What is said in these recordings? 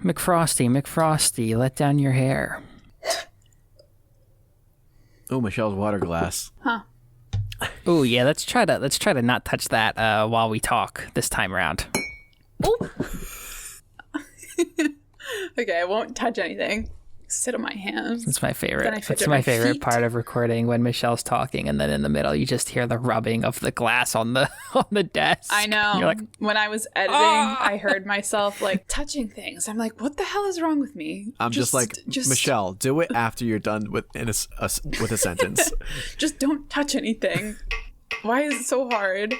McFrosty, let down your hair. Oh, Michelle's water glass. Huh. Oh yeah, let's try to not touch that while we talk this time around. Oh. Okay, I won't touch anything. Sit on my hands. It's my favorite. It's my favorite part of recording, when Michelle's talking and then in the middle you just hear the rubbing of the glass on the desk. I know. You're like, when I was editing, I heard myself like touching things. I'm like, what the hell is wrong with me? I'm just Michelle, do it after you're done with a sentence. Just don't touch anything. Why is it so hard?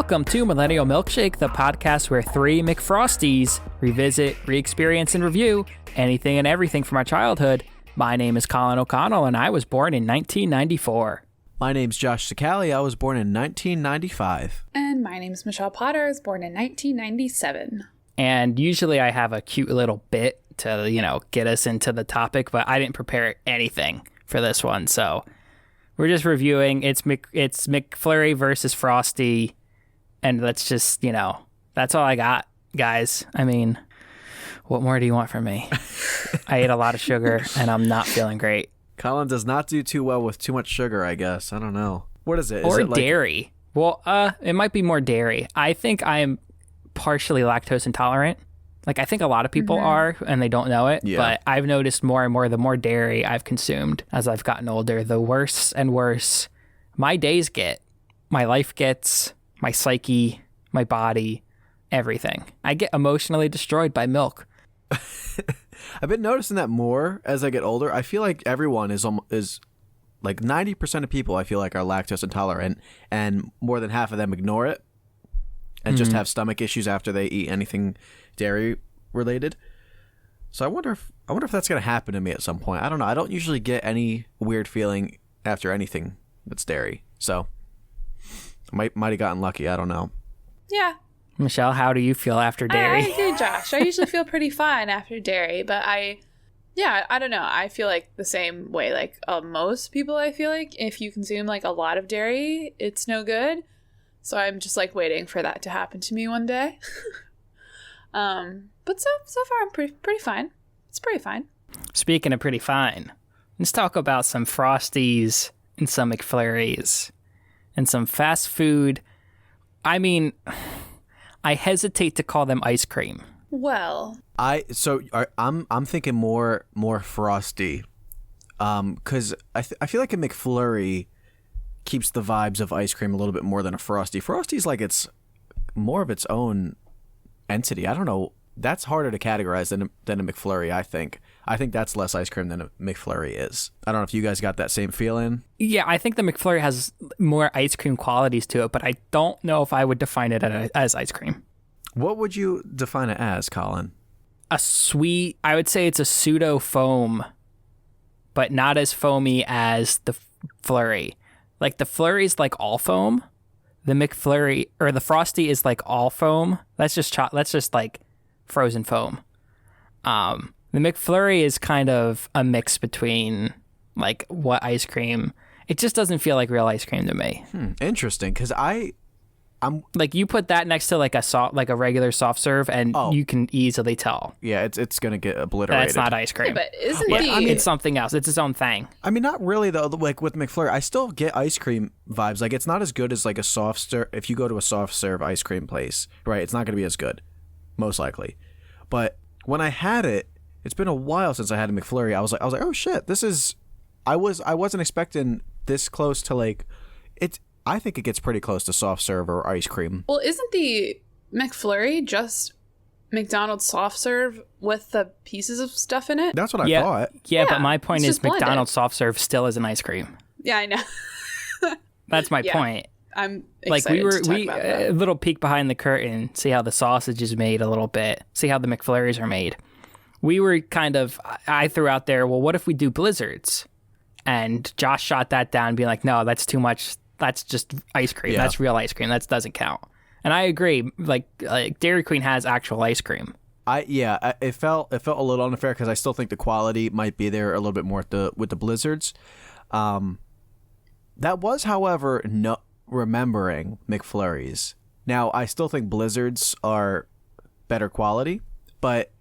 welcome to Millennial Milkshake, the podcast where three McFrosties revisit, re-experience, and review anything and everything from our childhood. My name is Colin O'Connell, and I was born in 1994. My name's Josh Sicali. I was born in 1995. And my name's Michelle Potter. I was born in 1997. And usually I have a cute little bit to, get us into the topic, but I didn't prepare anything for this one. So we're just reviewing. It's McFlurry versus Frosty. And let's just, that's all I got, guys. I mean, what more do you want from me? I ate a lot of sugar and I'm not feeling great. Colin does not do too well with too much sugar, I guess. I don't know. What is it? Or is it dairy. Well, it might be more dairy. I think I'm partially lactose intolerant. Like, I think a lot of people are, and they don't know it. Yeah. But I've noticed more and more, the more dairy I've consumed as I've gotten older, the worse and worse my days get, my life gets, my psyche, my body, everything. I get emotionally destroyed by milk. I've been noticing that more as I get older. I feel like everyone is like 90% of people I feel like are lactose intolerant, and more than half of them ignore it and just have stomach issues after they eat anything dairy related. So I wonder if that's going to happen to me at some point. I don't know. I don't usually get any weird feeling after anything that's dairy. So might have gotten lucky. I don't know. Yeah. Michelle, how do you feel after dairy? I agree, Josh. I usually feel pretty fine after dairy, but I don't know. I feel like the same way like most people. I feel like if you consume like a lot of dairy, it's no good. So I'm just like waiting for that to happen to me one day. But so far I'm pretty fine. It's pretty fine. Speaking of pretty fine, let's talk about some Frosties and some McFlurries and some fast food. I mean, I hesitate to call them ice cream. Well, I'm thinking more Frosty, because I feel like a McFlurry keeps the vibes of ice cream a little bit more than a Frosty. Frosty's like it's more of its own entity. I don't know. That's harder to categorize than a McFlurry, I think. I think that's less ice cream than a McFlurry is. I don't know if you guys got that same feeling. Yeah, I think the McFlurry has more ice cream qualities to it, but I don't know if I would define it as ice cream. What would you define it as, Colin? I would say it's a pseudo foam, but not as foamy as the Flurry. Like the Flurry is like all foam. The McFlurry or the Frosty is like all foam. That's just like frozen foam. The McFlurry is kind of a mix between like what ice cream. It just doesn't feel like real ice cream to me. Interesting, because I'm like, you put that next to like a regular soft serve, and you can easily tell. Yeah, it's gonna get obliterated. That's not ice cream. yeah, but isn't it's something else. It's its own thing. I mean, not really though. Like with McFlurry, I still get ice cream vibes. Like it's not as good as like a soft serve. If you go to a soft serve ice cream place, right? It's not gonna be as good, most likely. But when I had it, it's been a while since I had a McFlurry. I was like, oh shit, this is. I wasn't expecting this close to like it. I think it gets pretty close to soft serve or ice cream. Well, isn't the McFlurry just McDonald's soft serve with the pieces of stuff in it? That's what I thought. Yeah, but my point is McDonald's soft serve still is an ice cream. Yeah, I know. That's my point. I'm excited to talk about that. A little peek behind the curtain, see how the sausage is made a little bit, see how the McFlurries are made. We were I threw out there, well, what if we do blizzards? And Josh shot that down, being like, no, that's too much that's just ice cream. Yeah. That's real ice cream. That doesn't count. And I agree. Like Dairy Queen has actual ice cream. It felt a little unfair because I still think the quality might be there a little bit more with the Blizzards. That was, however, no remembering McFlurries. Now I still think Blizzards are better quality, but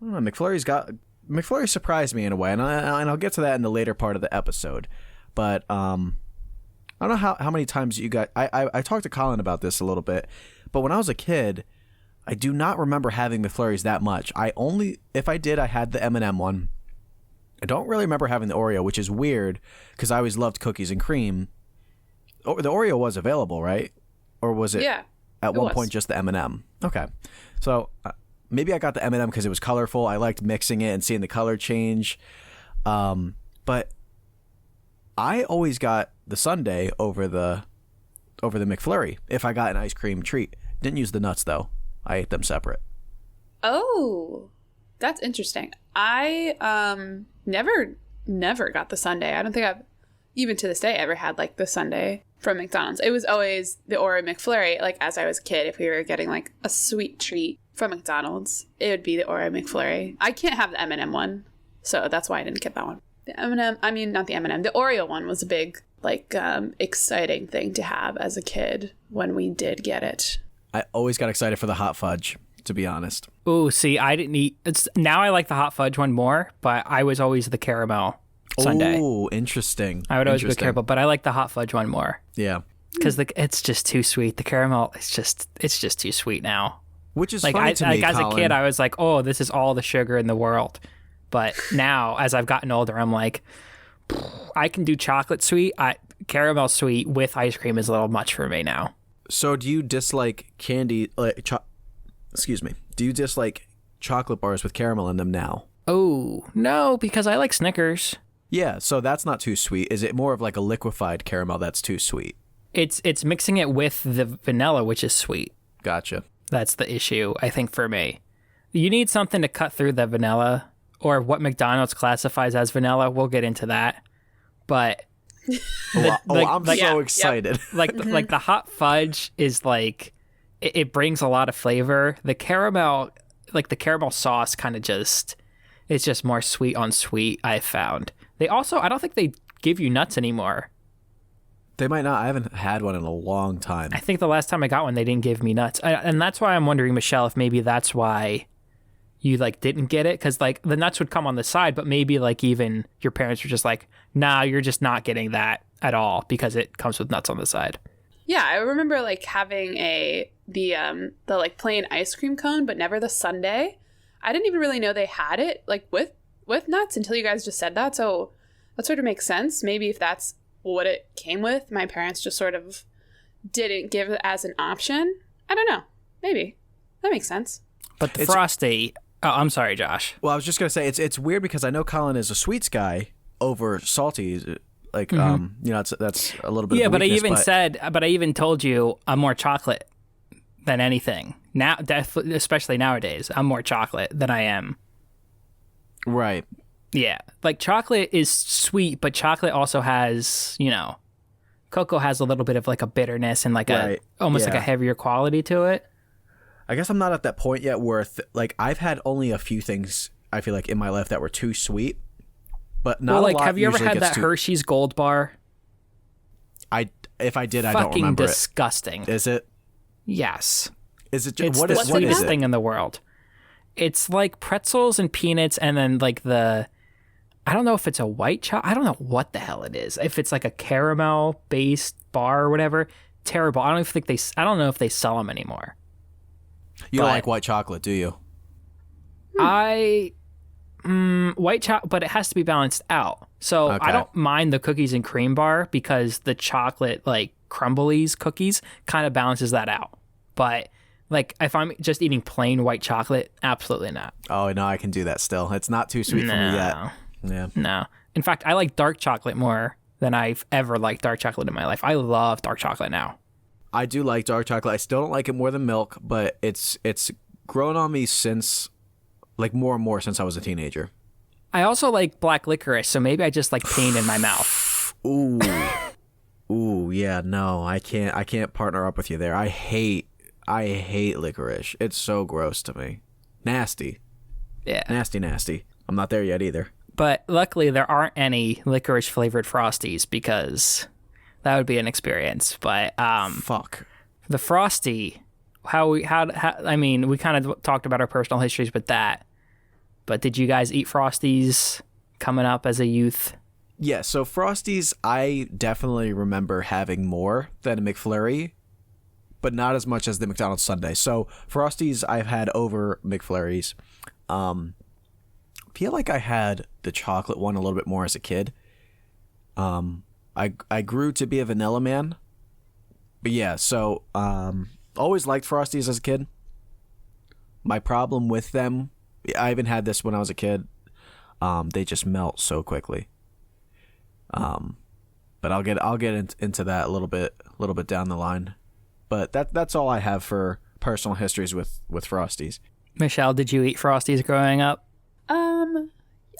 I don't know, McFlurry surprised me in a way, and I'll get to that in the later part of the episode. But I don't know how many times you got. I talked to Colin about this a little bit, but when I was a kid, I do not remember having McFlurries that much. If I did, I had the M&M one. I don't really remember having the Oreo, which is weird because I always loved cookies and cream. Oh, the Oreo was available, right? Or was it at one point just the M&M? Okay, so maybe I got the M&M because it was colorful. I liked mixing it and seeing the color change. But I always got the sundae over the McFlurry if I got an ice cream treat. Didn't use the nuts though. I ate them separate. Oh, that's interesting. I never got the sundae. I don't think I've, even to this day, ever had like the sundae from McDonald's. It was always the Oreo McFlurry. Like as I was a kid, if we were getting like a sweet treat from McDonald's, it would be the Oreo McFlurry. I can't have the M&M one, so that's why I didn't get that one. The M&M, I mean not the M&M, the Oreo one was a big like exciting thing to have as a kid when we did get it. I always got excited for the hot fudge, to be honest. Ooh, see, I didn't eat. Now I like the hot fudge one more, but I was always the caramel sundae. Oh, interesting. I would always go caramel, but I like the hot fudge one more. Yeah, because it's just too sweet. The caramel, it's just too sweet now. Which is like funny to me, like as Colin. a kid, I was like, oh, this is all the sugar in the world. But now, as I've gotten older, I'm like, I can do chocolate sweet. Caramel sweet with ice cream is a little much for me now. So do you dislike candy? Excuse me. Do you dislike chocolate bars with caramel in them now? Oh, no, because I like Snickers. Yeah, so that's not too sweet. Is it more of like a liquefied caramel that's too sweet? It's mixing it with the vanilla, which is sweet. Gotcha. That's the issue, I think, for me. You need something to cut through the vanilla, or what McDonald's classifies as vanilla. We'll get into that. But I'm so excited. Yep. Like the hot fudge is like it brings a lot of flavor. The caramel, like the caramel sauce, kind of it's just more sweet on sweet. I found I don't think they give you nuts anymore. They might not. I haven't had one in a long time. I think the last time I got one, they didn't give me nuts, and that's why I'm wondering, Michelle, if maybe that's why you like didn't get it, because like the nuts would come on the side, but maybe like even your parents were just like, nah, you're just not getting that at all because it comes with nuts on the side. Yeah, I remember like having the like plain ice cream cone, but never the sundae. I didn't even really know they had it like with nuts until you guys just said that. So that sort of makes sense. Maybe if that's what it came with, my parents just sort of didn't give it as an option. I don't know. Maybe that makes sense. But the Frosty. Oh, I'm sorry, Josh. Well, I was just gonna say it's weird because I know Colin is a sweets guy over salty. Like that's a little bit. Yeah, of a weakness, but I even told you I'm more chocolate than anything now. Especially nowadays, I'm more chocolate than I am. Right. Yeah, like chocolate is sweet, but chocolate also has cocoa has a little bit of like a bitterness and like almost like a heavier quality to it. I guess I'm not at that point yet where like I've had only a few things I feel like in my life that were too sweet, but not a lot. Have you ever had that Hershey's Gold Bar? If I did, I don't fucking remember. Disgusting. Is it? Yes. Is it? It's what the is sweetest it? thing in the world. It's like pretzels and peanuts, and then like I don't know if it's a white chocolate. I don't know what the hell it is. If it's like a caramel based bar or whatever, terrible. I don't know if they sell them anymore. You don't like white chocolate, do you? White chocolate, but it has to be balanced out. So Okay. I don't mind the cookies and cream bar because the chocolate, like crumblies cookies, kind of balances that out. But like if I'm just eating plain white chocolate, absolutely not. Oh no, I can do that still. It's not too sweet for me yet. Yeah. No. In fact, I like dark chocolate more than I've ever liked dark chocolate in my life. I love dark chocolate now. I do like dark chocolate. I still don't like it more than milk, but it's grown on me since, like more and more since I was a teenager. I also like black licorice, so maybe I just like pain in my mouth. Ooh. Ooh, yeah, no, I can't partner up with you there. I hate licorice. It's so gross to me. Nasty. Yeah. Nasty. I'm not there yet either. But luckily there aren't any licorice flavored Frosties because that would be an experience. But Fuck. the Frosty, we kind of talked about our personal histories with that. But did you guys eat Frosties coming up as a youth? Yeah, so Frosties, I definitely remember having more than a McFlurry, but not as much as the McDonald's sundae. So Frosties I've had over McFlurries. Feel like I had the chocolate one a little bit more as a kid. I grew to be a vanilla man. But yeah, so always liked Frosties as a kid. My problem with them, I even had this when I was a kid. They just melt so quickly. But I'll get into that a little bit down the line. But that's all I have for personal histories with Frosties. Michelle, did you eat Frosties growing up?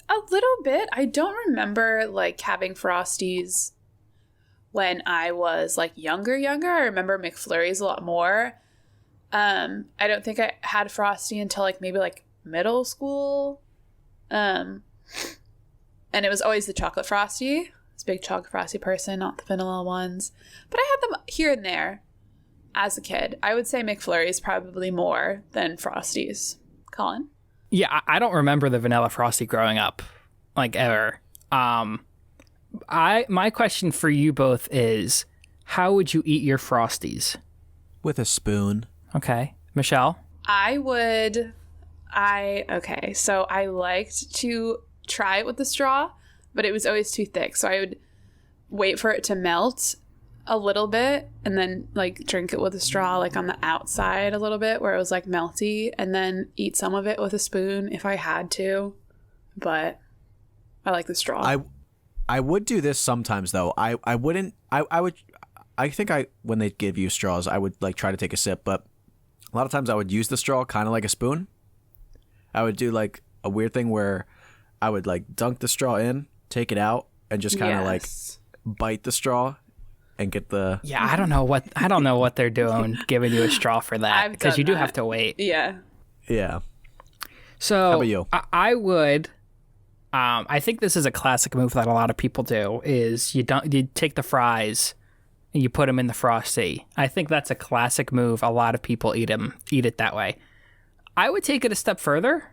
A little bit. I don't remember like having Frosties when I was like younger. I remember McFlurries a lot more. I don't think I had Frosty until like maybe like middle school. And it was always the chocolate Frosty. I was a big chocolate Frosty person, not the vanilla ones. But I had them here and there as a kid. I would say McFlurries probably more than Frosties. Colin? Yeah, I don't remember the vanilla Frosty growing up, like ever. My question for you both is, how would you eat your Frosties? With a spoon. Okay. Michelle? Okay, so I liked to try it with the straw, but it was always too thick. So I would wait for it to melt a little bit and then like drink it with a straw, like on the outside a little bit where it was like melty, and then eat some of it with a spoon if I had to. But I like the straw. I would do this sometimes though. I think when they give you straws, I would like try to take a sip, but a lot of times I would use the straw kind of like a spoon. I would do like a weird thing where I would like dunk the straw in, take it out, and just kind of like bite the straw and get the... Yeah, I don't know what they're doing giving you a straw for that, because you do have to wait. Yeah. So how about you? I would... I think this is a classic move that a lot of people do, is you take the fries and you put them in the Frosty. I think that's a classic move. A lot of people eat it that way. I would take it a step further,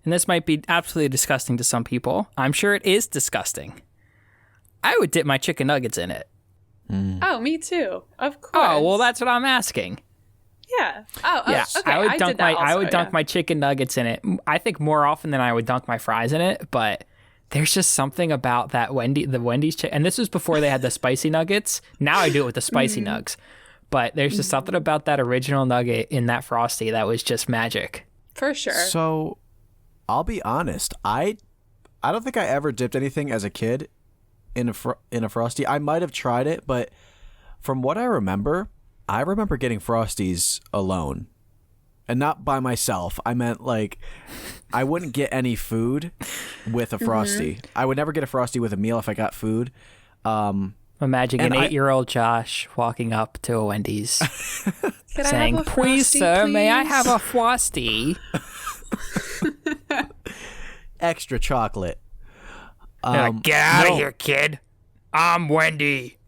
and this might be absolutely disgusting to some people. I'm sure it is disgusting. I would dip my chicken nuggets in it. Oh, me too. Of course. Oh, well, that's what I'm asking. Yeah. Yeah. Okay. I would dunk my chicken nuggets in it. I think more often than I would dunk my fries in it, but there's just something about that the Wendy's chicken. And this was before they had the spicy nuggets. Now I do it with the spicy nugs. But there's just something about that original nugget in that Frosty that was just magic. For sure. So, I'll be honest. I don't think I ever dipped anything as a kid in a Frosty. I might have tried it, but from what I remember getting Frosties alone. And not by myself. I meant like I wouldn't get any food with a Frosty. I would never get a Frosty with a meal if I got food. Imagine an 8-year-old Josh walking up to a Wendy's saying, "Please, sir, may I have a Frosty?" Extra chocolate. Get out of here, kid. I'm Wendy.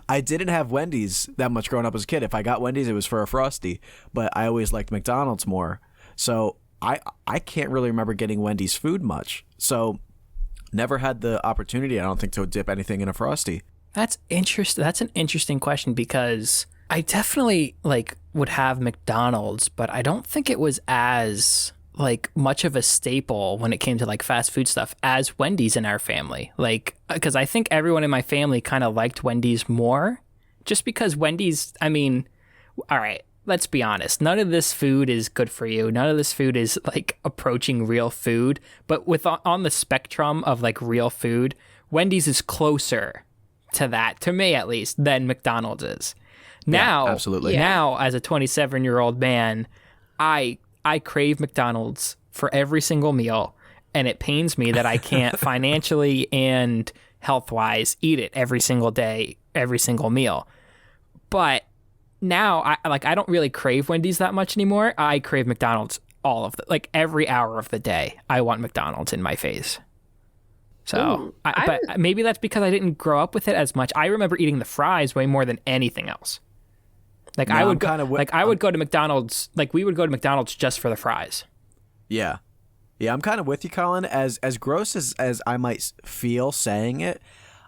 I didn't have Wendy's that much growing up as a kid. If I got Wendy's, it was for a Frosty. But I always liked McDonald's more. So I can't really remember getting Wendy's food much. So never had the opportunity, I don't think, to dip anything in a Frosty. That's interesting. That's an interesting question, because I definitely would have McDonald's, but I don't think it was as much of a staple when it came to fast food stuff as Wendy's in our family. Because I think everyone in my family kind of liked Wendy's more, just because Wendy's, I mean, all right, let's be honest. None of this food is good for you. None of this food is approaching real food, but on the spectrum of real food, Wendy's is closer to that, to me at least, than McDonald's is. Now, yeah, absolutely. Now, as a 27-year-old man, I crave McDonald's for every single meal, and it pains me that I can't financially and health-wise, eat it every single day, every single meal. But now I don't really crave Wendy's that much anymore. I crave McDonald's every hour of the day. I want McDonald's in my face. So, but maybe that's because I didn't grow up with it as much. I remember eating the fries way more than anything else. Like I would go to McDonald's. Like we would go to McDonald's just for the fries. Yeah. Yeah, I'm kind of with you, Colin. As gross as I might feel saying it,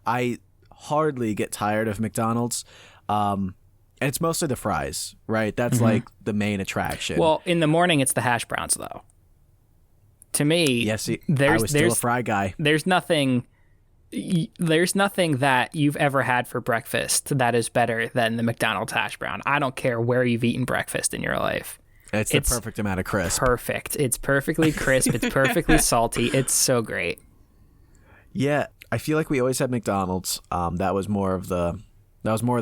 I hardly get tired of McDonald's. And it's mostly the fries, right? That's like the main attraction. Well, in the morning, it's the hash browns, though. To me, I was still a fry guy. There's nothing that you've ever had for breakfast that is better than the McDonald's hash brown. I don't care where you've eaten breakfast in your life. It's the perfect amount of crisp. Perfect. It's perfectly crisp. It's perfectly salty. It's so great. Yeah, I feel like we always had McDonald's. That was more of the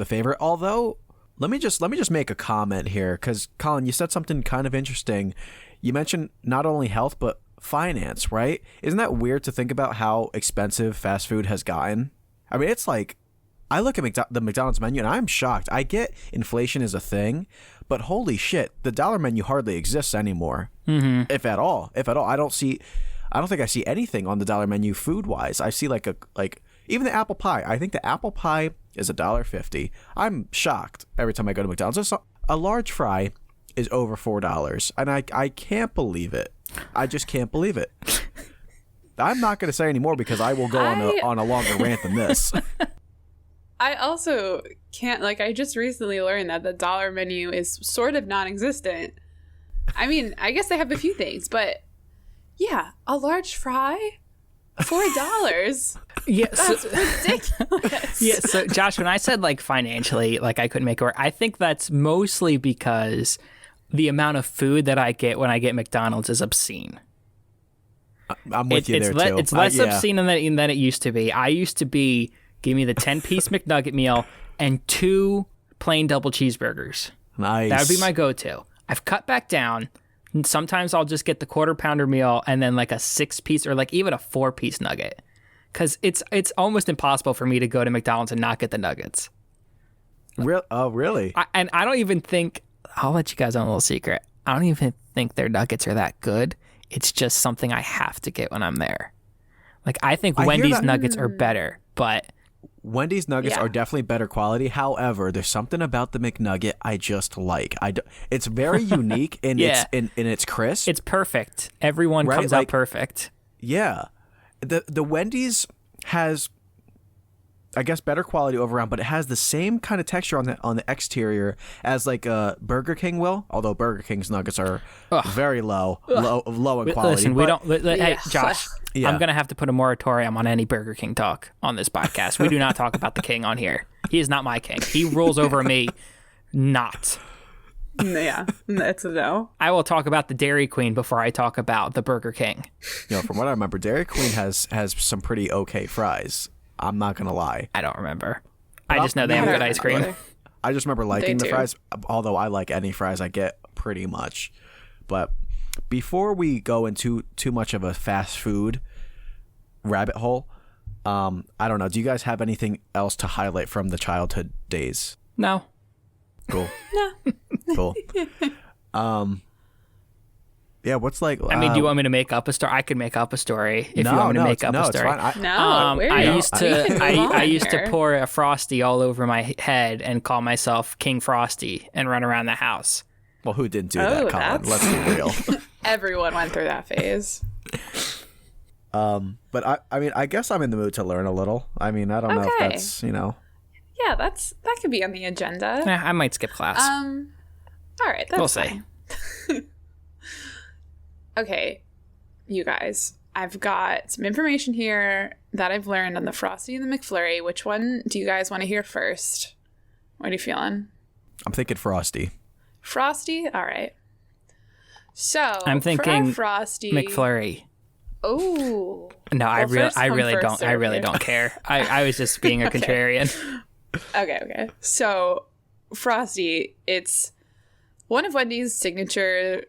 favorite. Although, let me just make a comment here, because Colin, you said something kind of interesting. You mentioned not only health but finance, right? Isn't that weird to think about how expensive fast food has gotten? I mean, it's like, I look at the McDonald's menu and I'm shocked. I get inflation is a thing, but holy shit, the dollar menu hardly exists anymore. If at all. I don't think I see anything on the dollar menu food wise. I see like even the apple pie. I think the apple pie is $1.50. I'm shocked every time I go to McDonald's. A large fry is over $4, and I can't believe it. I just can't believe it. I'm not going to say any more because I will go on a longer rant than this. I also can't, I just recently learned that the dollar menu is sort of non-existent. I mean, I guess they have a few things, but yeah, a large fry, $4. Yeah, that's ridiculous. Yeah, so Josh, when I said financially, I couldn't make it work, I think that's mostly because the amount of food that I get when I get McDonald's is obscene. I'm with you there too. It's less obscene than it used to be. I used to be, give me the 10-piece McNugget meal and 2 plain double cheeseburgers. Nice. That would be my go-to. I've cut back down. Sometimes I'll just get the quarter-pounder meal and then a 6-piece or even a 4-piece nugget. Because it's almost impossible for me to go to McDonald's and not get the nuggets. Oh, really? I don't even think... I'll let you guys on a little secret. I don't even think their nuggets are that good. It's just something I have to get when I'm there. I think Wendy's nuggets are better, but... Wendy's nuggets are definitely better quality. However, there's something about the McNugget I just like. It's very unique in its crisp. It's perfect. Everyone comes out perfect. Yeah. The Wendy's has, I guess, better quality over around, but it has the same kind of texture on the exterior as Burger King will. Although Burger King's nuggets are very low in quality. Listen, hey, Josh, I'm gonna have to put a moratorium on any Burger King talk on this podcast. We do not talk about the king on here. He is not my king. He rules over me. Not. Yeah, that's a no. I will talk about the Dairy Queen before I talk about the Burger King. From what I remember, Dairy Queen has some pretty okay fries. I'm not going to lie. I don't remember. I just know they have good ice cream. I just remember liking the fries, although I like any fries I get pretty much. But before we go into too much of a fast food rabbit hole, I don't know. Do you guys have anything else to highlight from the childhood days? No. Cool. No. Cool. Yeah, what's I mean, do you want me to make up a story? I could make up a story if you want me to make up a story. It's fine. I used to pour a Frosty all over my head and call myself King Frosty and run around the house. Well, who didn't do that, Colin? Let's be real. Everyone went through that phase. But I mean, I guess I'm in the mood to learn a little. I mean, I don't know if that's, Yeah, that could be on the agenda. I might skip class. All right, that's fine. We'll see. Okay, you guys, I've got some information here that I've learned on the Frosty and the McFlurry. Which one do you guys want to hear first? What are you feeling? I'm thinking Frosty. Frosty? All right. So I'm thinking Frosty McFlurry. Oh. No, I really don't care. I was just being a contrarian. Okay. So Frosty, it's one of Wendy's signature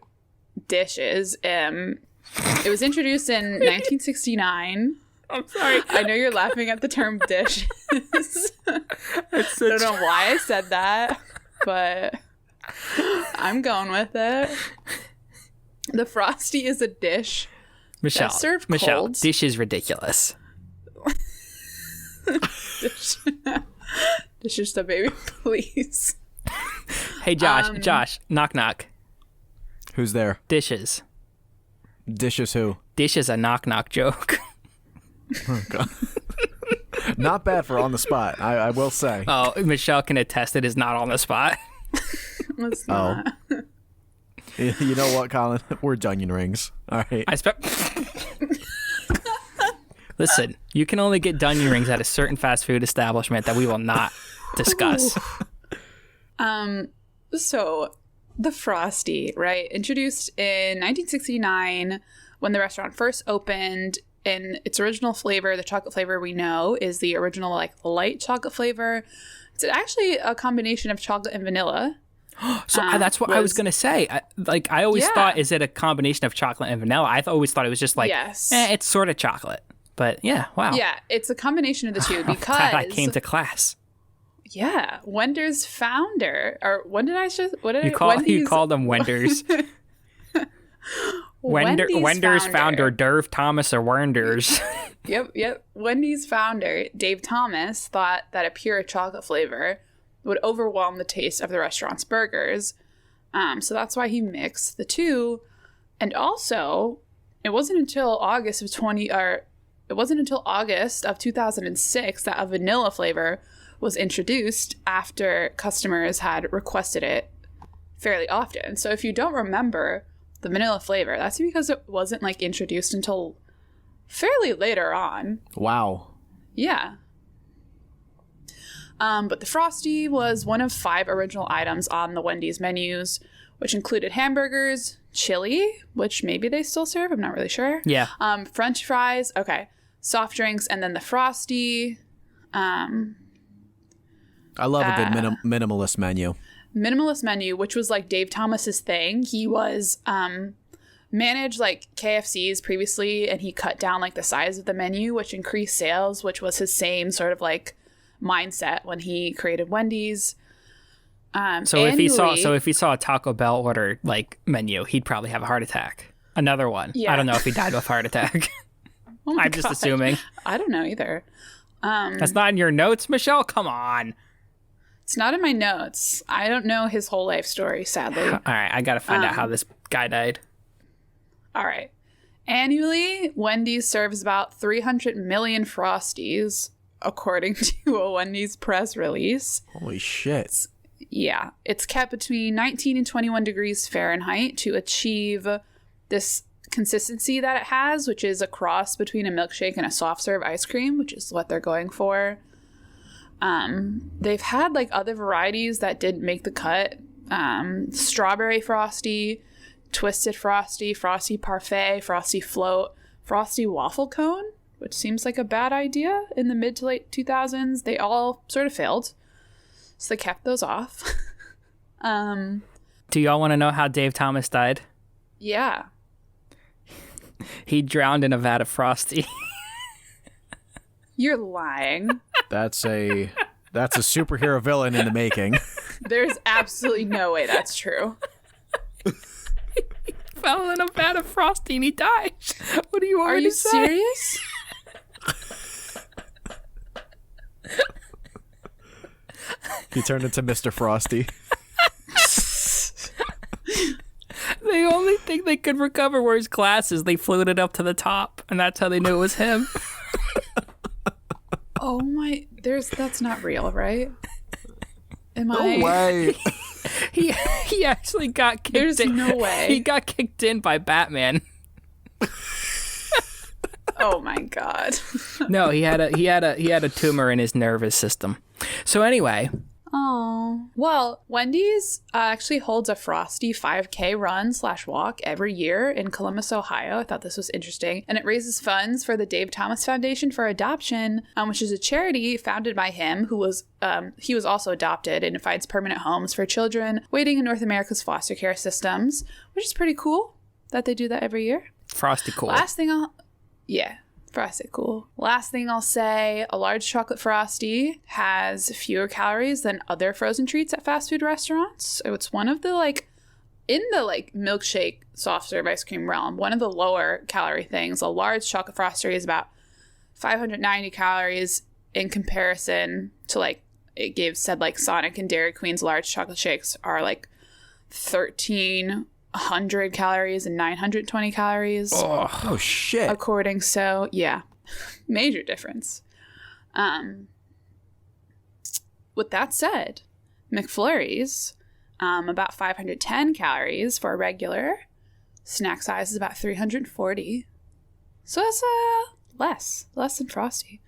dishes. It was introduced in 1969 I'm sorry. I know you're laughing at the term dishes. I don't know why I said that, but I'm going with it. The Frosty is a dish. Michelle, served Michelle, cold. dish is ridiculous. Dish is the baby, please. Hey, Josh, knock knock. Who's there? Dishes. Dishes who? Dish is a knock knock joke. Oh, God. Not bad for on the spot, I will say. Oh, Michelle can attest it is not on the spot. It's not. You know what, Colin? We're onion rings. All right. Listen, you can only get Dunyan rings at a certain fast food establishment that we will not discuss. So the Frosty, right? Introduced in 1969 when the restaurant first opened. In its original flavor, the chocolate flavor we know is the original like light chocolate flavor. It's actually a combination of chocolate and vanilla. So that's what I was going to say. I always thought, is it a combination of chocolate and vanilla? I always thought it was just like, it's sort of chocolate. But yeah, wow. Yeah, it's a combination of the two because glad I came to class. Yeah, Wendy's founder, or when did I just you called them Wenders. Wendy's founder Derv Thomas or Wenders. Yep. Wendy's founder Dave Thomas thought that a pure chocolate flavor would overwhelm the taste of the restaurant's burgers. So that's why he mixed the two. And also, it wasn't until August of 2006 that a vanilla flavor was introduced after customers had requested it fairly often. So if you don't remember the vanilla flavor, that's because it wasn't like introduced until fairly later on. Wow. Yeah. But the Frosty was one of 5 original items on the Wendy's menus, which included hamburgers, chili, which maybe they still serve, I'm not really sure. Yeah. French fries, okay, soft drinks, and then the Frosty. I love a good minimalist menu. Minimalist menu, which was like Dave Thomas's thing. He was managed like KFC's previously, and he cut down like the size of the menu, which increased sales, which was his same sort of like mindset when he created Wendy's. So if he saw a Taco Bell order like menu, he'd probably have a heart attack. Another one. Yeah. I don't know if he died of a heart attack. Oh I'm just assuming. I don't know either. That's not in your notes, Michelle? Come on. It's not in my notes. I don't know his whole life story, sadly. All right, I got to find out how this guy died. All right. Annually, Wendy's serves about 300 million Frosties, according to a Wendy's press release. Holy shit. Yeah. It's kept between 19 and 21 degrees Fahrenheit to achieve this consistency that it has, which is a cross between a milkshake and a soft serve ice cream, which is what they're going for. They've had like other varieties that didn't make the cut. Strawberry Frosty, Twisted Frosty, Frosty Parfait, Frosty Float, Frosty Waffle Cone, which seems like a bad idea in the mid to late 2000s. They all sort of failed. So they kept those off. Do y'all want to know how Dave Thomas died? Yeah. He drowned in a vat of Frosty. You're lying. That's a superhero villain in the making. There's absolutely no way that's true. He fell in a vat of Frosty and he died. What do you want me to say? Are you serious? He turned into Mr. Frosty. The only thing they could recover were his glasses. They floated up to the top, and that's how they knew it was him. Oh my, that's not real, right? No way. He actually got kicked There's in. no way. He got kicked in by Batman. Oh my god. No, he had a tumor in his nervous system. So anyway. Oh. Well, Wendy's actually holds a Frosty 5K run/walk every year in Columbus, Ohio. I thought this was interesting. And it raises funds for the Dave Thomas Foundation for Adoption, which is a charity founded by him he was also adopted, and it finds permanent homes for children waiting in North America's foster care systems, which is pretty cool that they do that every year. Frosty cool. Last thing Frosty, cool. Last thing I'll say, a large chocolate Frosty has fewer calories than other frozen treats at fast food restaurants. So it's one of the, like, in the, like, milkshake soft serve ice cream realm, one of the lower calorie things. A large chocolate Frosty is about 590 calories in comparison to, like, said, like, Sonic and Dairy Queen's large chocolate shakes are, like, 1,300 calories and 920 calories. Oh shit. Yeah, major difference. With that said, McFlurries, about 510 calories for a regular. Snack size is about 340. So that's less than Frosty.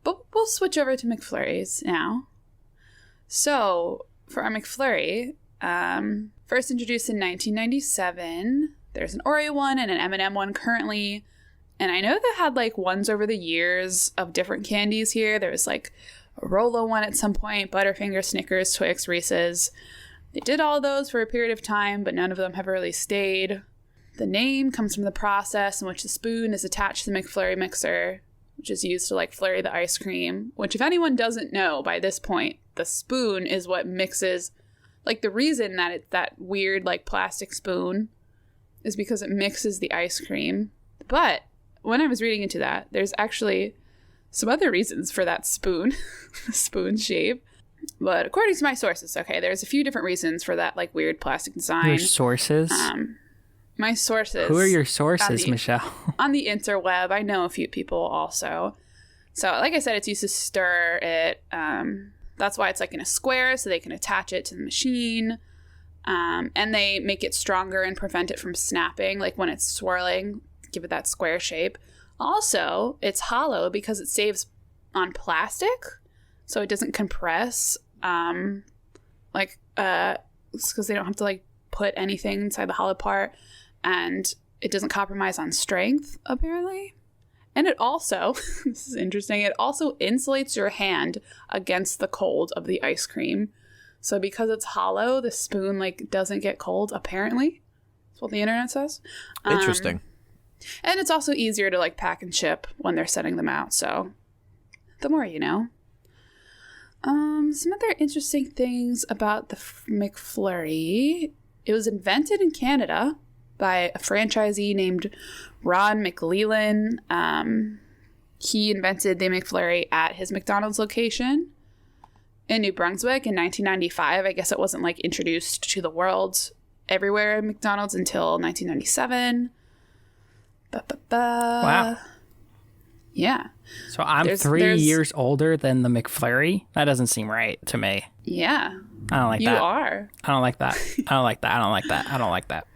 But we'll switch over to McFlurries now. So for our McFlurry, first introduced in 1997. There's an Oreo one and an M&M one currently. And I know they had, like, ones over the years of different candies here. There was, like, a Rolo one at some point, Butterfinger, Snickers, Twix, Reese's. They did all those for a period of time, but none of them have really stayed. The name comes from the process in which the spoon is attached to the McFlurry mixer, which is used to, like, flurry the ice cream. Which, if anyone doesn't know by this point, the spoon is what mixes... Like, the reason that it's that weird, like, plastic spoon is because it mixes the ice cream. But when I was reading into that, there's actually some other reasons for that spoon, spoon shape. But according to my sources, okay, there's a few different reasons for that, like, weird plastic design. Your sources? My sources. Who are your sources, Michelle? On the interweb. I know a few people also. So, like I said, it's used to stir it. That's why it's, like, in a square, so they can attach it to the machine. And they make it stronger and prevent it from snapping, like when it's swirling, give it that square shape. Also, it's hollow because it saves on plastic, so it doesn't compress. It's because they don't have to, like, put anything inside the hollow part, and it doesn't compromise on strength, apparently. And it also, this is interesting, it also insulates your hand against the cold of the ice cream. So because it's hollow, the spoon, like, doesn't get cold, apparently. That's what the internet says. Interesting. And it's also easier to, like, pack and ship when they're sending them out. So the more you know. Some other interesting things about the McFlurry. It was invented in Canada by a franchisee named Ron McLeland. He invented the McFlurry at his McDonald's location in New Brunswick in 1995. I guess it wasn't, like, introduced to the world everywhere at McDonald's until 1997. Wow. Yeah. So I'm 3 years older than the McFlurry? That doesn't seem right to me. Yeah. I don't like that. You are. I don't like that. I don't like that. I don't like that. I don't like that.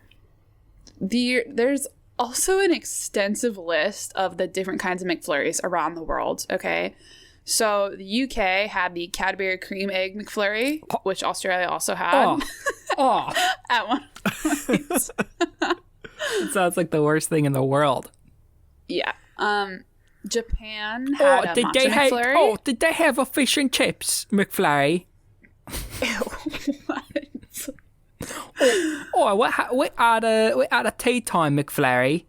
There's also an extensive list of the different kinds of McFlurries around the world, okay? So the UK had the Cadbury Cream Egg McFlurry, which Australia also had. At one point. It sounds like the worst thing in the world. Yeah. Japan had a matcha McFlurry. Did they have a fish and chips McFlurry? What? We had a tea time McFlurry.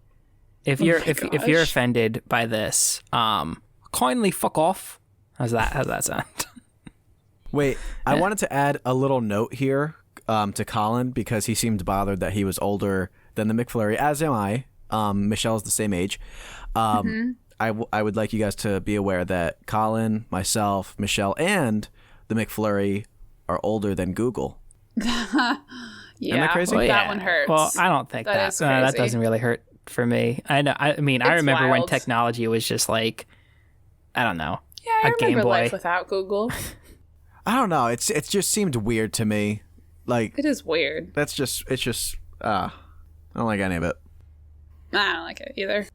If you're offended by this, kindly fuck off. How's that sound? Wait, I wanted to add a little note here to Colin because he seemed bothered that he was older than the McFlurry, as am I. Michelle's the same age. I would like you guys to be aware that Colin, myself, Michelle, and the McFlurry are older than Google. Yeah. Isn't that crazy? Well, that one hurts. Well, I don't think that. That doesn't really hurt for me. I know. I mean, I remember when technology was just like, I don't know. Yeah, I remember Game Boy. life without Google. I don't know. It just seemed weird to me. Like, it is weird. I don't like any of it. I don't like it either.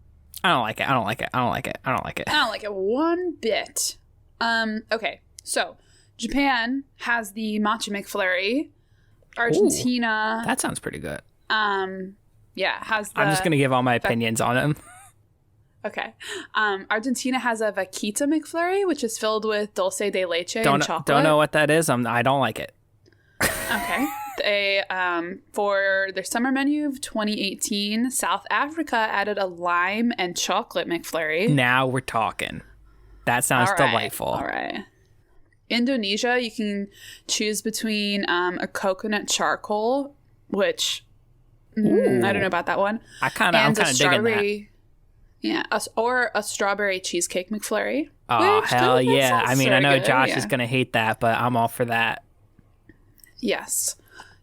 I don't like it. I don't like it. I don't like it. I don't like it. I don't like it one bit. Okay, so Japan has the matcha McFlurry. Argentina. Ooh, that sounds pretty good. Yeah, has the... I'm just gonna give all my opinions on them. Okay. Argentina has a vaquita McFlurry, which is filled with dulce de leche and chocolate. Don't know what that is. I don't like it. Okay. They for their summer menu of 2018, South Africa added a lime and chocolate McFlurry. Now we're talking. That sounds delightful. All right. Indonesia, you can choose between a coconut charcoal, which I don't know about that one. I'm kind of digging that. Yeah, or a strawberry cheesecake McFlurry. Oh, hell yeah. I mean, I know good. Josh is going to hate that, but I'm all for that. Yes.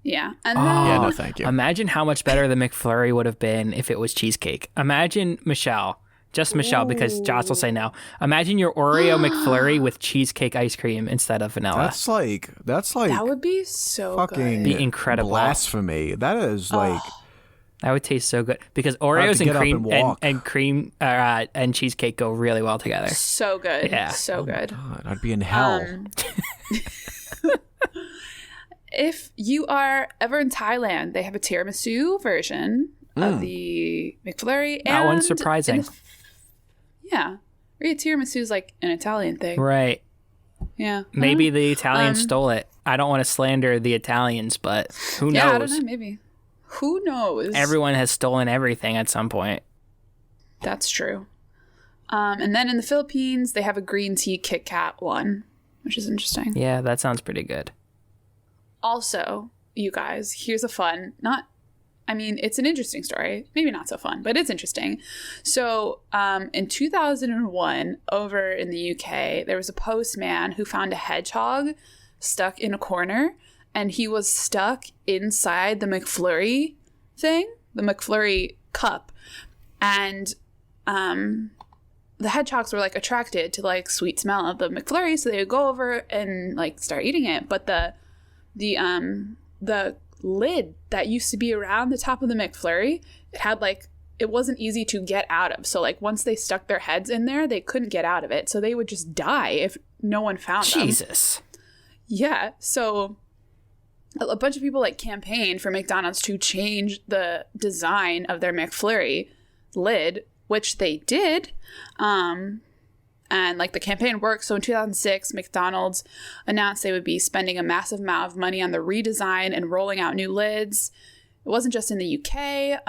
Yeah. And then, Yeah, no, thank you. Imagine how much better the McFlurry would have been if it was cheesecake. Imagine Michelle, just Michelle, because Josh will say no. Imagine your Oreo McFlurry with cheesecake ice cream instead of vanilla. That's like that would be so fucking good. Be incredible. blasphemy. That is like That would taste so good because I have Oreos to and get up cream and walk. and cream and cheesecake go really well together. So good. Yeah. So good. God, I'd be in hell. If you are ever in Thailand, they have a tiramisu version of the McFlurry. That one's surprising. Yeah. Tiramisu is like an Italian thing. Right. Yeah. Maybe the Italians stole it. I don't want to slander the Italians, but who knows? Yeah, I don't know. Maybe. Who knows? Everyone has stolen everything at some point. That's true. And then in the Philippines, they have a green tea Kit Kat one, which is interesting. Yeah, that sounds pretty good. Also, you guys, here's a fun, it's an interesting story. Maybe not so fun, but it's interesting. So in 2001, over in the UK, there was a postman who found a hedgehog stuck in a corner, and he was stuck inside the McFlurry thing, the McFlurry cup. And the hedgehogs were like attracted to like sweet smell of the McFlurry, so they would go over and like start eating it. But the lid that used to be around the top of the McFlurry, it wasn't easy to get out of. So like once they stuck their heads in there, they couldn't get out of it. So they would just die if no one found them. Jesus. Yeah. So a bunch of people like campaigned for McDonald's to change the design of their McFlurry lid, which they did. And like the campaign worked. So in 2006, McDonald's announced they would be spending a massive amount of money on the redesign and rolling out new lids. It wasn't just in the UK.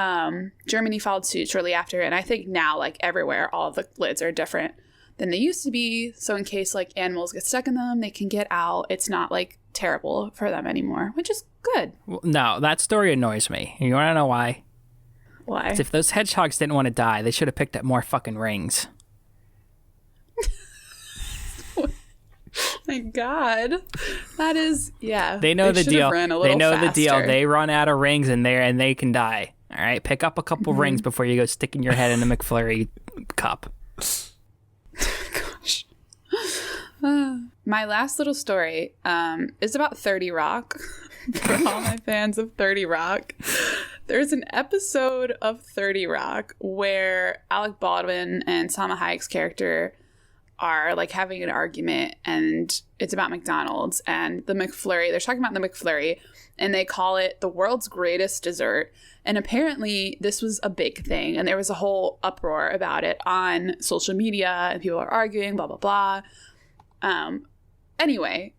Germany followed suit shortly after. And I think now, like everywhere, all of the lids are different than they used to be. So in case like animals get stuck in them, they can get out. It's not like terrible for them anymore, which is good. No, that story annoys me. You want to know why? Why? 'Cause if those hedgehogs didn't want to die, they should have picked up more fucking rings. My God, that is They know the deal. They know the deal. They run out of rings in there and they can die. All right, pick up a couple rings before you go sticking your head in the McFlurry cup. Gosh. My last little story is about 30 Rock. For all my fans of 30 Rock, there's an episode of 30 Rock where Alec Baldwin and Salma Hayek's character are like having an argument, and it's about McDonald's and the McFlurry. They're talking about the McFlurry, and they call it the world's greatest dessert. And apparently this was a big thing, and there was a whole uproar about it on social media, and people are arguing, blah, blah, blah. Anyway,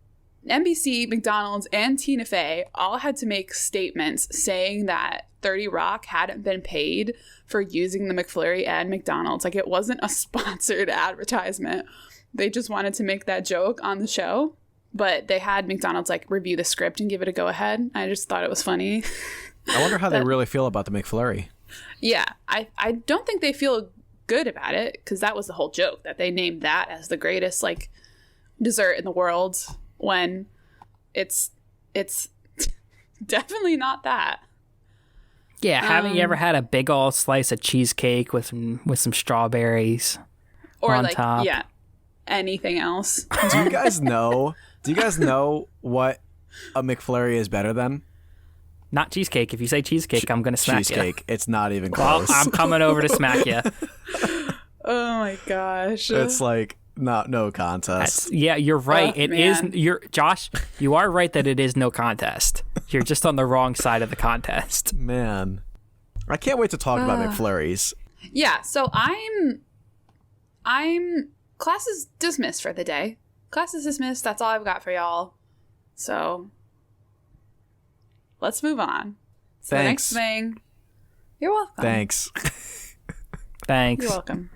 NBC, McDonald's, and Tina Fey all had to make statements saying that 30 Rock hadn't been paid for using the McFlurry and McDonald's. Like, it wasn't a sponsored advertisement. They just wanted to make that joke on the show, but they had McDonald's like review the script and give it a go ahead. I just thought it was funny. I wonder how they really feel about the McFlurry. Yeah, I don't think they feel good about it, because that was the whole joke, that they named that as the greatest like dessert in the world when it's definitely not that. Yeah, haven't you ever had a big old slice of cheesecake with some strawberries or on like top? Yeah, anything else? Do you guys know what a McFlurry is better than? Not cheesecake. If you say cheesecake, I'm gonna smack you. Cheesecake. It's not even Well, close. I'm coming over to smack you. Oh my gosh. It's like no contest. Yeah, you're right. It is. Man. You're Josh. You are right that it is no contest. You're just on the wrong side of the contest. Man, I can't wait to talk about McFlurries. Yeah, so I'm class is dismissed for the day. Class is dismissed. That's all I've got for y'all. So let's move on. So Thanks. the next thing. You're welcome. Thanks. Thanks. You're welcome.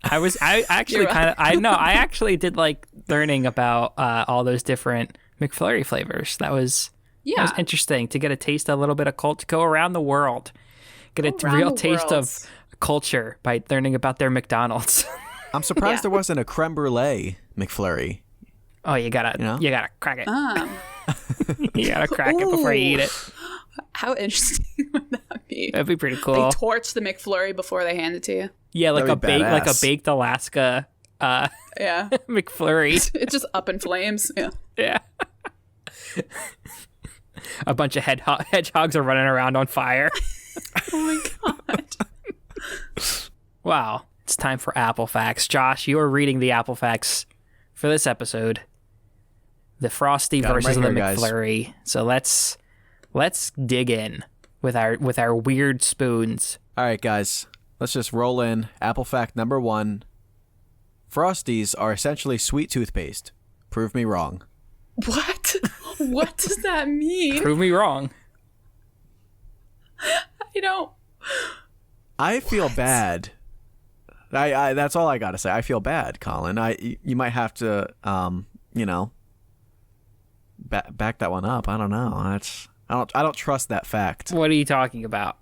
I actually I actually did like learning about all those different McFlurry flavors. That was interesting to get a taste, a little bit of culture, go around the world, get a real taste of culture by learning about their McDonald's. I'm surprised there wasn't a creme brulee McFlurry. Oh, you gotta crack it. You gotta crack it before you eat it. How interesting would that be? That'd be pretty cool. They torch the McFlurry before they hand it to you. Yeah, like a baked Alaska McFlurry. It's just up in flames. Yeah. A bunch of hedgehogs are running around on fire. Oh my god. Wow. It's time for Apple Facts. Josh, you are reading the Apple Facts for this episode. The Frosty versus the McFlurry. Guys. So let's dig in with our weird spoons. All right, guys. Let's just roll in. Apple fact number 1. Frosties are essentially sweet toothpaste. Prove me wrong. What? What does that mean? Prove me wrong. I feel bad. I that's all I gotta say. I feel bad, Colin. You might have to back that one up. I don't know. I don't trust that fact. What are you talking about?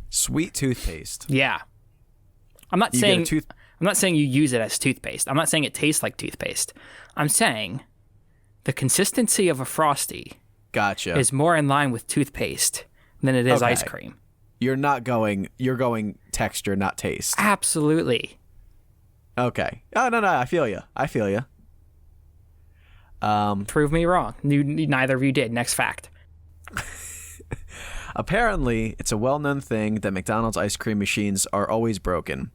Sweet toothpaste. Yeah. I'm not saying you use it as toothpaste. I'm not saying it tastes like toothpaste. I'm saying the consistency of a Frosty is more in line with toothpaste than it is ice cream. You're going texture, not taste. Absolutely. Okay. Oh, no, I feel you. Prove me wrong. Neither of you did. Next fact. Apparently, it's a well-known thing that McDonald's ice cream machines are always broken.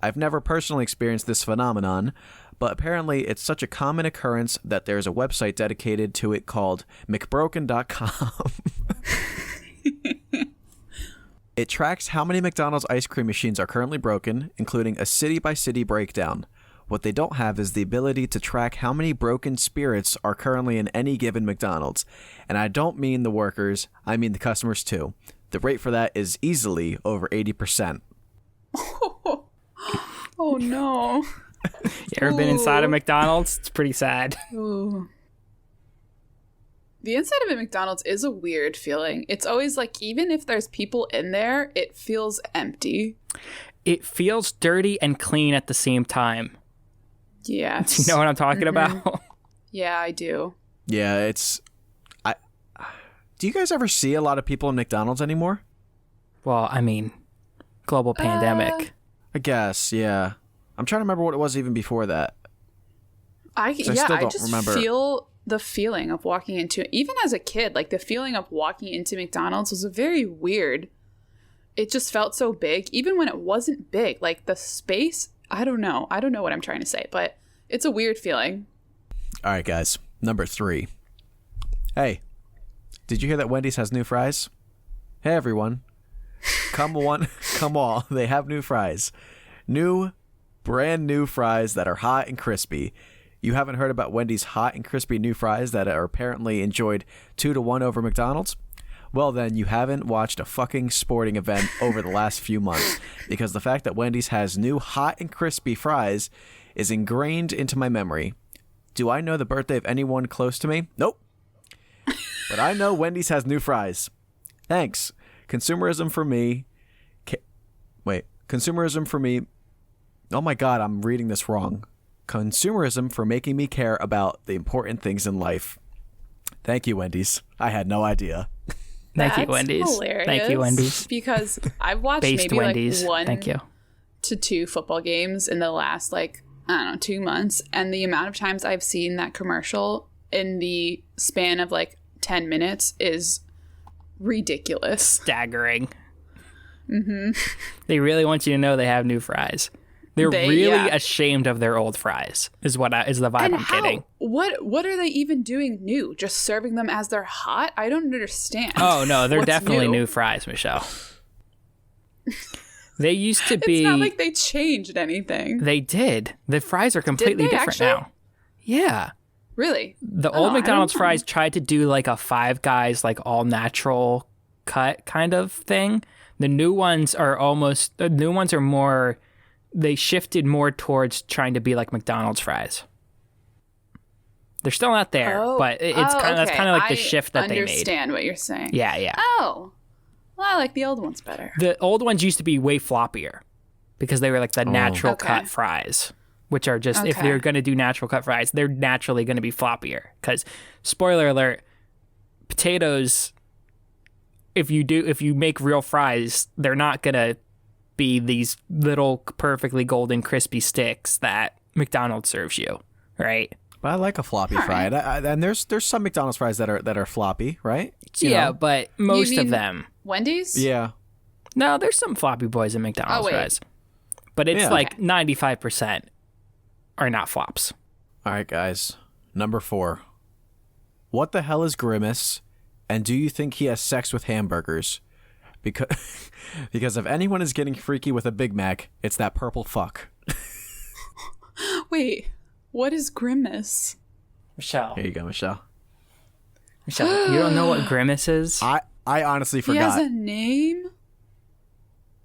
I've never personally experienced this phenomenon, but apparently it's such a common occurrence that there's a website dedicated to it called mcbroken.com. It tracks how many McDonald's ice cream machines are currently broken, including a city-by-city breakdown. What they don't have is the ability to track how many broken spirits are currently in any given McDonald's. And I don't mean the workers, I mean the customers too. The rate for that is easily over 80%. Oh no. You ever been inside a McDonald's? It's pretty sad. Ooh. The inside of a McDonald's is a weird feeling. It's always like, even if there's people in there, it feels empty. It feels dirty and clean at the same time. Yes. Do you know what I'm talking about? Yeah, I do. Yeah, do you guys ever see a lot of people in McDonald's anymore? Well, I mean, global pandemic. I guess, yeah. I'm trying to remember what it was even before that. I just remember. Feel the feeling of walking into, even as a kid, like the feeling of walking into McDonald's was very weird. It just felt so big, even when it wasn't big. Like the space, I don't know what I'm trying to say, but it's a weird feeling. All right, guys. Number 3. Hey, did you hear that Wendy's has new fries? Hey, everyone. Come all. They have new fries. Brand new fries that are hot and crispy. You haven't heard about Wendy's hot and crispy new fries that are apparently enjoyed 2-1 over McDonald's? Well, then you haven't watched a fucking sporting event over the last few months, because the fact that Wendy's has new hot and crispy fries is ingrained into my memory. Do I know the birthday of anyone close to me? Nope. But I know Wendy's has new fries. Thanks. Consumerism for me. Consumerism for me. Oh my God, I'm reading this wrong. Consumerism for making me care about the important things in life. Thank you, Wendy's. I had no idea. Thank you, Wendy's. Hilarious. Thank you, Wendy's. Because I've watched maybe Wendy's. like 1 Thank you. to 2 football games in the last 2 months, and the amount of times I've seen that commercial in the span of 10 minutes is ridiculous. Staggering. Mm-hmm. They really want you to know they have new fries. They're really ashamed of their old fries, is the vibe I'm getting. What are they even doing new? Just serving them as they're hot? I don't understand. Oh, no, they're definitely new fries, Michelle. They used to be... It's not like they changed anything. They did. The fries are completely different now. Yeah. Really? The Oh, old I McDonald's don't know. fries tried to do like a Five Guys, like all natural cut kind of thing. The new ones are more, they shifted more towards trying to be like McDonald's fries. They're still not there, but that's kind of like the shift that they made. I understand what you're saying. Yeah, yeah. Oh, well, I like the old ones better. The old ones used to be way floppier because they were like the natural cut fries, which are just, if they're going to do natural cut fries, they're naturally going to be floppier. Because, spoiler alert, potatoes, if you make real fries, they're not going to be these little perfectly golden crispy sticks that McDonald's serves you, right? But I like a floppy fry, and there's some McDonald's fries that are floppy, right? You know? But most of them. Wendy's? Yeah. No, there's some floppy boys in McDonald's fries, but it's like 95% are not flops. All right, guys. Number 4. What the hell is Grimace? And do you think he has sex with hamburgers? Because if anyone is getting freaky with a Big Mac, it's that purple fuck. Wait, what is Grimace? Michelle. Here you go, Michelle. Michelle, you don't know what Grimace is? I honestly forgot. He has a name?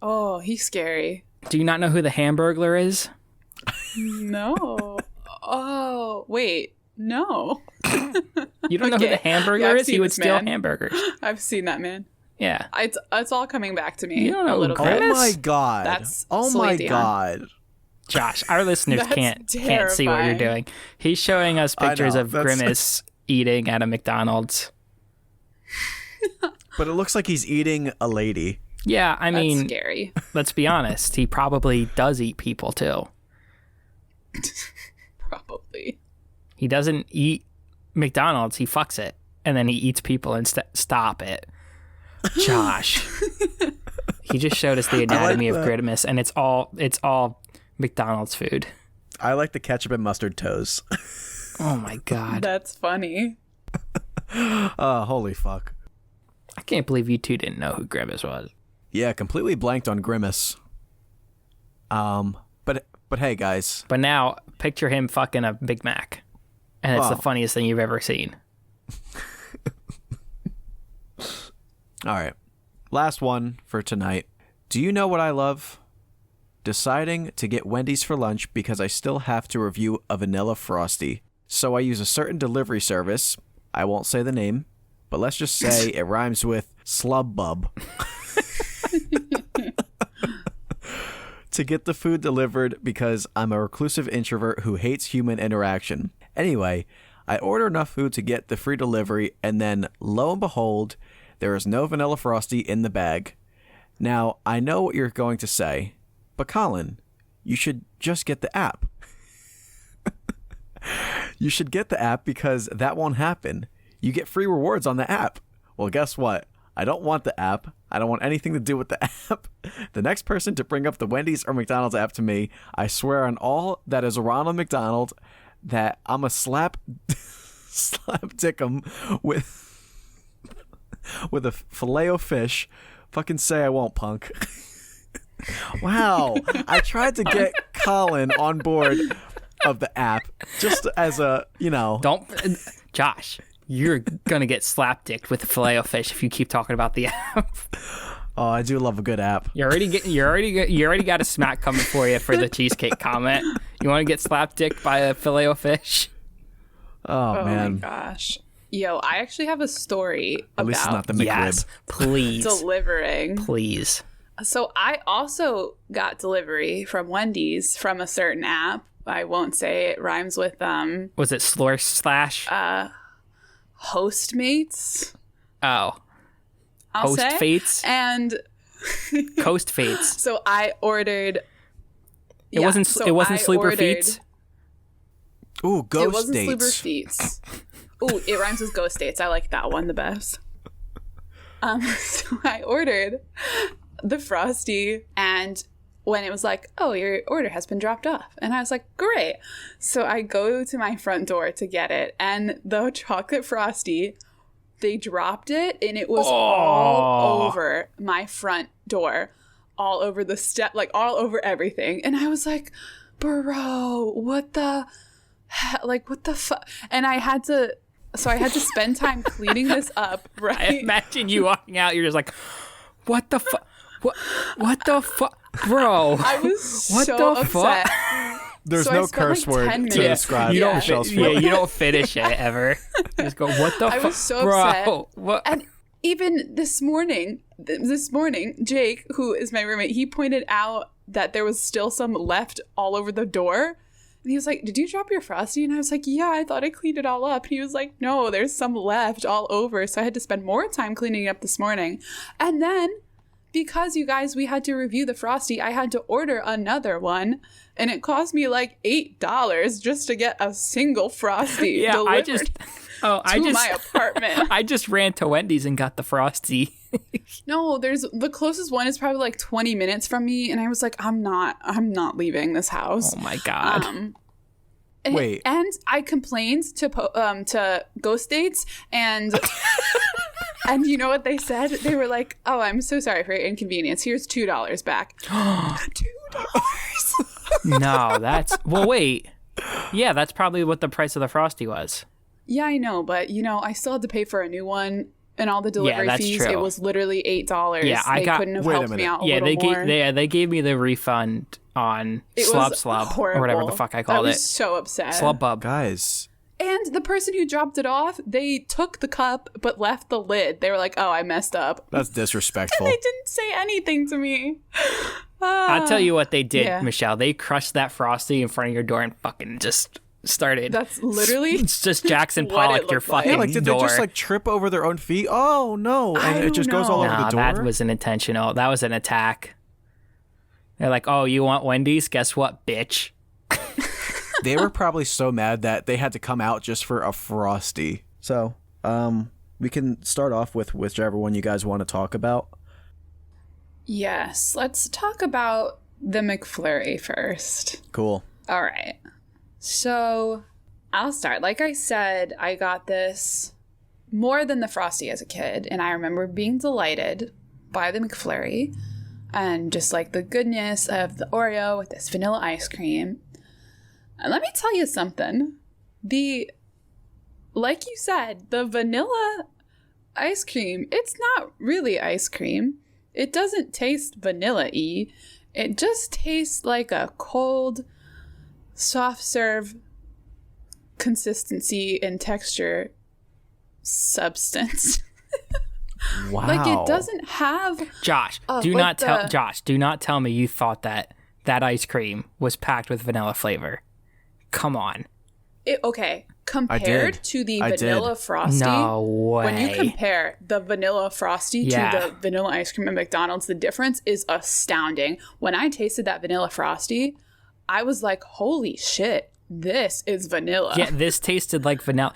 Oh, he's scary. Do you not know who the Hamburglar is? No. Oh, wait. No. You don't know who the Hamburglar is? He would steal hamburgers. I've seen that man. Yeah. It's all coming back to me. You don't know a little Grimace? bit. Oh my god. That's oh my Celine Dion. god. Josh, our listeners That's can't see what you're terrifying. doing. He's showing us pictures know, of that's- Grimace eating at a McDonald's. But it looks like he's eating a lady. Yeah, I That's mean, scary. let's be honest. He probably does eat people too. Probably. He doesn't eat McDonald's. He fucks it, and then he eats people and stop it. Josh, he just showed us the anatomy of Grimace, and it's all McDonald's food. I like the ketchup and mustard toes. Oh my god! That's funny. Holy fuck. I can't believe you two didn't know who Grimace was. Yeah, completely blanked on Grimace. But hey, guys. But now picture him fucking a Big Mac, and it's the funniest thing you've ever seen. All right. Last one for tonight. Do you know what I love? Deciding to get Wendy's for lunch because I still have to review a vanilla Frosty. So I use a certain delivery service. I won't say the name, but let's just say it rhymes with slubbub. To get the food delivered because I'm a reclusive introvert who hates human interaction. Anyway, I order enough food to get the free delivery, and then, lo and behold, there is no vanilla Frosty in the bag. Now, I know what you're going to say, but Colin, you should just get the app. You should get the app because that won't happen. You get free rewards on the app. Well, guess what? I don't want the app. I don't want anything to do with the app. The next person to bring up the Wendy's or McDonald's app to me, I swear on all that is Ronald McDonald that I'm a slap dick 'em with a Filet-O-Fish. Fucking say I won't, punk. Wow. I tried to get Colin on board of the app just as a, Don't, Josh. You're gonna get slap-dicked with the Filet-O-Fish if you keep talking about the app. Oh, I do love a good app. You already got a smack coming for you for the cheesecake comment. You want to get slap-dicked by a Filet-O-Fish? Oh man. My gosh. Yo, I actually have a story At least it's not the McRib. Yes, please, delivering. please. So I also got delivery from Wendy's from a certain app. I won't say it rhymes with Was it Slur Slash? Postmates. Oh, I'll Host say. Fates, And Coast Fates. so I ordered. It wasn't. It wasn't I Sleeper ordered- Feats. Ooh, Ghost It wasn't Dates. Sleeper Feats. Ooh, it rhymes with Ghost Dates. I like that one the best. So I ordered the Frosty, and when it was like, oh, your order has been dropped off. And I was like, great. So I go to my front door to get it, and the chocolate Frosty, they dropped it, and it was all over my front door, all over the step, like all over everything. And I was like, bro, what the like, what the fuck? And I had to spend time cleaning this up, right? I imagine you walking out, you're just like, what the fuck? What the fuck? Bro. I was what so the upset. There's So I no spent, curse like, word 10 to minutes. describe You don't, Michelle's yeah, feelings. you don't finish it ever. You just go, what the fuck? I was so Bro, upset. what? And even this morning, Jake, who is my roommate, he pointed out that there was still some left all over the door. And he was like, did you drop your Frosty? And I was like, yeah, I thought I cleaned it all up. And he was like, no, there's some left all over. So I had to spend more time cleaning it up this morning. And then, because you guys, we had to review the Frosty, I had to order another one. And it cost me like $8 just to get a single Frosty Yeah, delivered to my apartment. I just ran to Wendy's and got the Frosty. No, the closest one is probably like 20 minutes from me, and I was like, I'm not leaving this house. Oh my God. Wait. And I complained to Ghost Dates, and and you know what they said? They were like, "Oh, I'm so sorry for your inconvenience. Here's $2 back." $2. No, well, wait. Yeah, that's probably what the price of the Frosty was. Yeah, I know, but I still had to pay for a new one. And all the delivery that's fees, true. it was literally $8. Yeah, they couldn't have Wait a helped me minute. out a Yeah, little more. they gave me the refund on It Slub was Slub horrible. or whatever the fuck I called I was it. so upset. Slub Bub. Guys, And the person who dropped it off, they took the cup but left the lid. They were like, "Oh, I messed up." that's disrespectful. They didn't say anything to me. I'll tell you what they did, Yeah. Michelle. They crushed that Frosty in front of your door and fucking just started. That's literally It's just Jackson what it Pollock, your looked like. fucking Yeah, like did door. they just like trip over their own feet? Oh no! I And it just don't goes all know. over the Nah, door. that wasn't intentional. That was an attack. They're like, oh, you want Wendy's? Guess what, bitch? They were probably so mad that they had to come out just for a Frosty. So, we can start off with whichever one you guys want to talk about. Yes, let's talk about the McFlurry first. Cool. All right. So, I'll start. Like I said, I got this more than the Frosty as a kid, and I remember being delighted by the McFlurry and just like the goodness of the Oreo with this vanilla ice cream. And let me tell you something. Like you said, the vanilla ice cream, it's not really ice cream. It doesn't taste vanilla-y. It just tastes like a cold, soft serve consistency and texture substance. Wow. Like it doesn't have Josh, do like not tell me you thought that ice cream was packed with vanilla flavor. Come on. okay, compared did. to the I vanilla did. Frosty. No way. When you compare the vanilla Frosty Yeah. to the vanilla ice cream at McDonald's, the difference is astounding. When I tasted that vanilla Frosty, I was like, holy shit, this is vanilla. Yeah, this tasted like vanilla.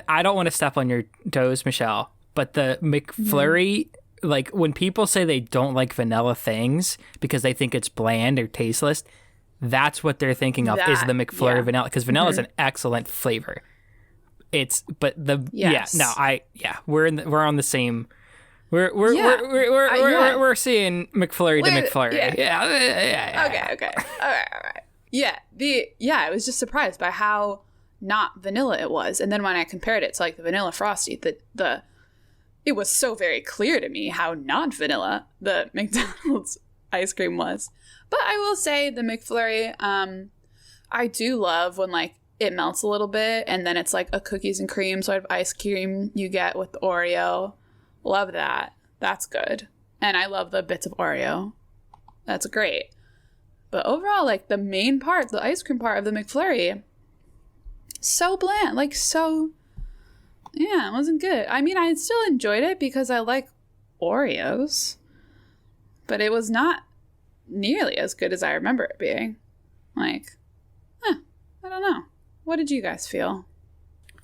I don't want to step on your toes, Michelle, but the McFlurry, like when people say they don't like vanilla things because they think it's bland or tasteless, that's what they're thinking of is the McFlurry yeah. vanilla, because vanilla is an excellent flavor. Yes. We're on the same. We're seeing McFlurry to McFlurry. Yeah. Okay. All right. Yeah. I was just surprised by how not vanilla it was. And then when I compared it to like the vanilla Frosty, it was so very clear to me how not vanilla the McDonald's ice cream was. But I will say the McFlurry, I do love when like it melts a little bit and then it's like a cookies and cream sort of ice cream you get with the Oreo. Love that. That's good. And I love the bits of Oreo. That's great. But overall, like the main part, the ice cream part of the McFlurry, so bland. Like so, yeah, it wasn't good. I mean, I still enjoyed it because I like Oreos. But it was not nearly as good as I remember it being. Like, I don't know. What did you guys feel?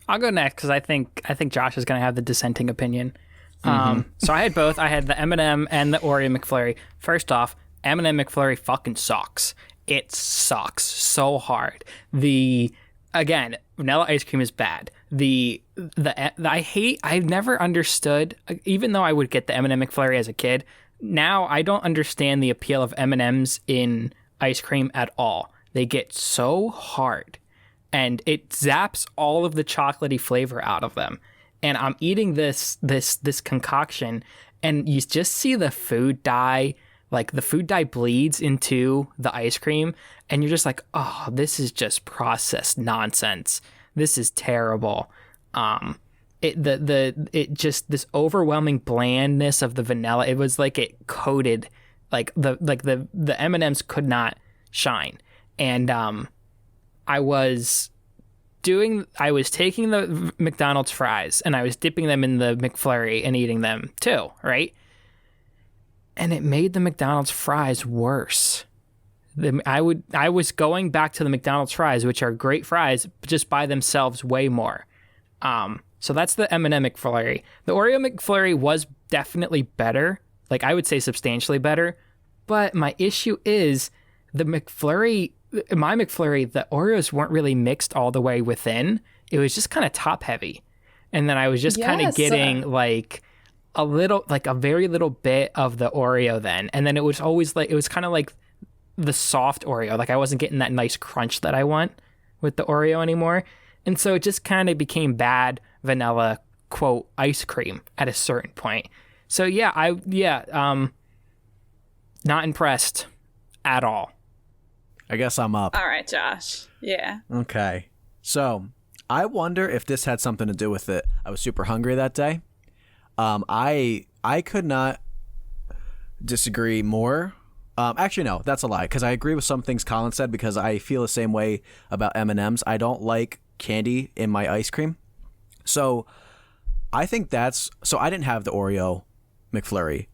I'll go next because I think Josh is going to have the dissenting opinion. So I had both. I had the M&M and the Oreo McFlurry. First off, M&M McFlurry fucking sucks. It sucks so hard. Again, vanilla ice cream is bad. I've never understood, even though I would get the M&M McFlurry as a kid, now I don't understand the appeal of M&Ms in ice cream at all. They get so hard. and it zaps all of the chocolatey flavor out of them. And I'm eating this concoction, and you just see the food dye, like the food dye bleeds into the ice cream, and you're just like, oh, this is just processed nonsense. This is terrible. It just this overwhelming blandness of the vanilla. It was like it coated, like the M&Ms could not shine. And I was taking the McDonald's fries and I was dipping them in the McFlurry and eating them too, right? And it made the McDonald's fries worse. I was going back to the McDonald's fries, which are great fries, but just by themselves way more. So that's the M&M McFlurry. The Oreo McFlurry was definitely better. Like, I would say substantially better. But my issue is my McFlurry, the Oreos weren't really mixed all the way within. It was just kind of top heavy. And then I was just kind of getting like a very little bit of the Oreo then. And then it was always like, it was kind of like the soft Oreo. Like, I wasn't getting that nice crunch that I want with the Oreo anymore. And so it just kind of became bad vanilla, quote, ice cream at a certain point. So not impressed at all. I guess I'm up. All right, Josh. Yeah. Okay. So I wonder if this had something to do with it. I was super hungry that day. I could not disagree more. Actually, no, that's a lie, because I agree with some things Colin said, because I feel the same way about M&Ms. I don't like candy in my ice cream. So I think so I didn't have the Oreo McFlurry.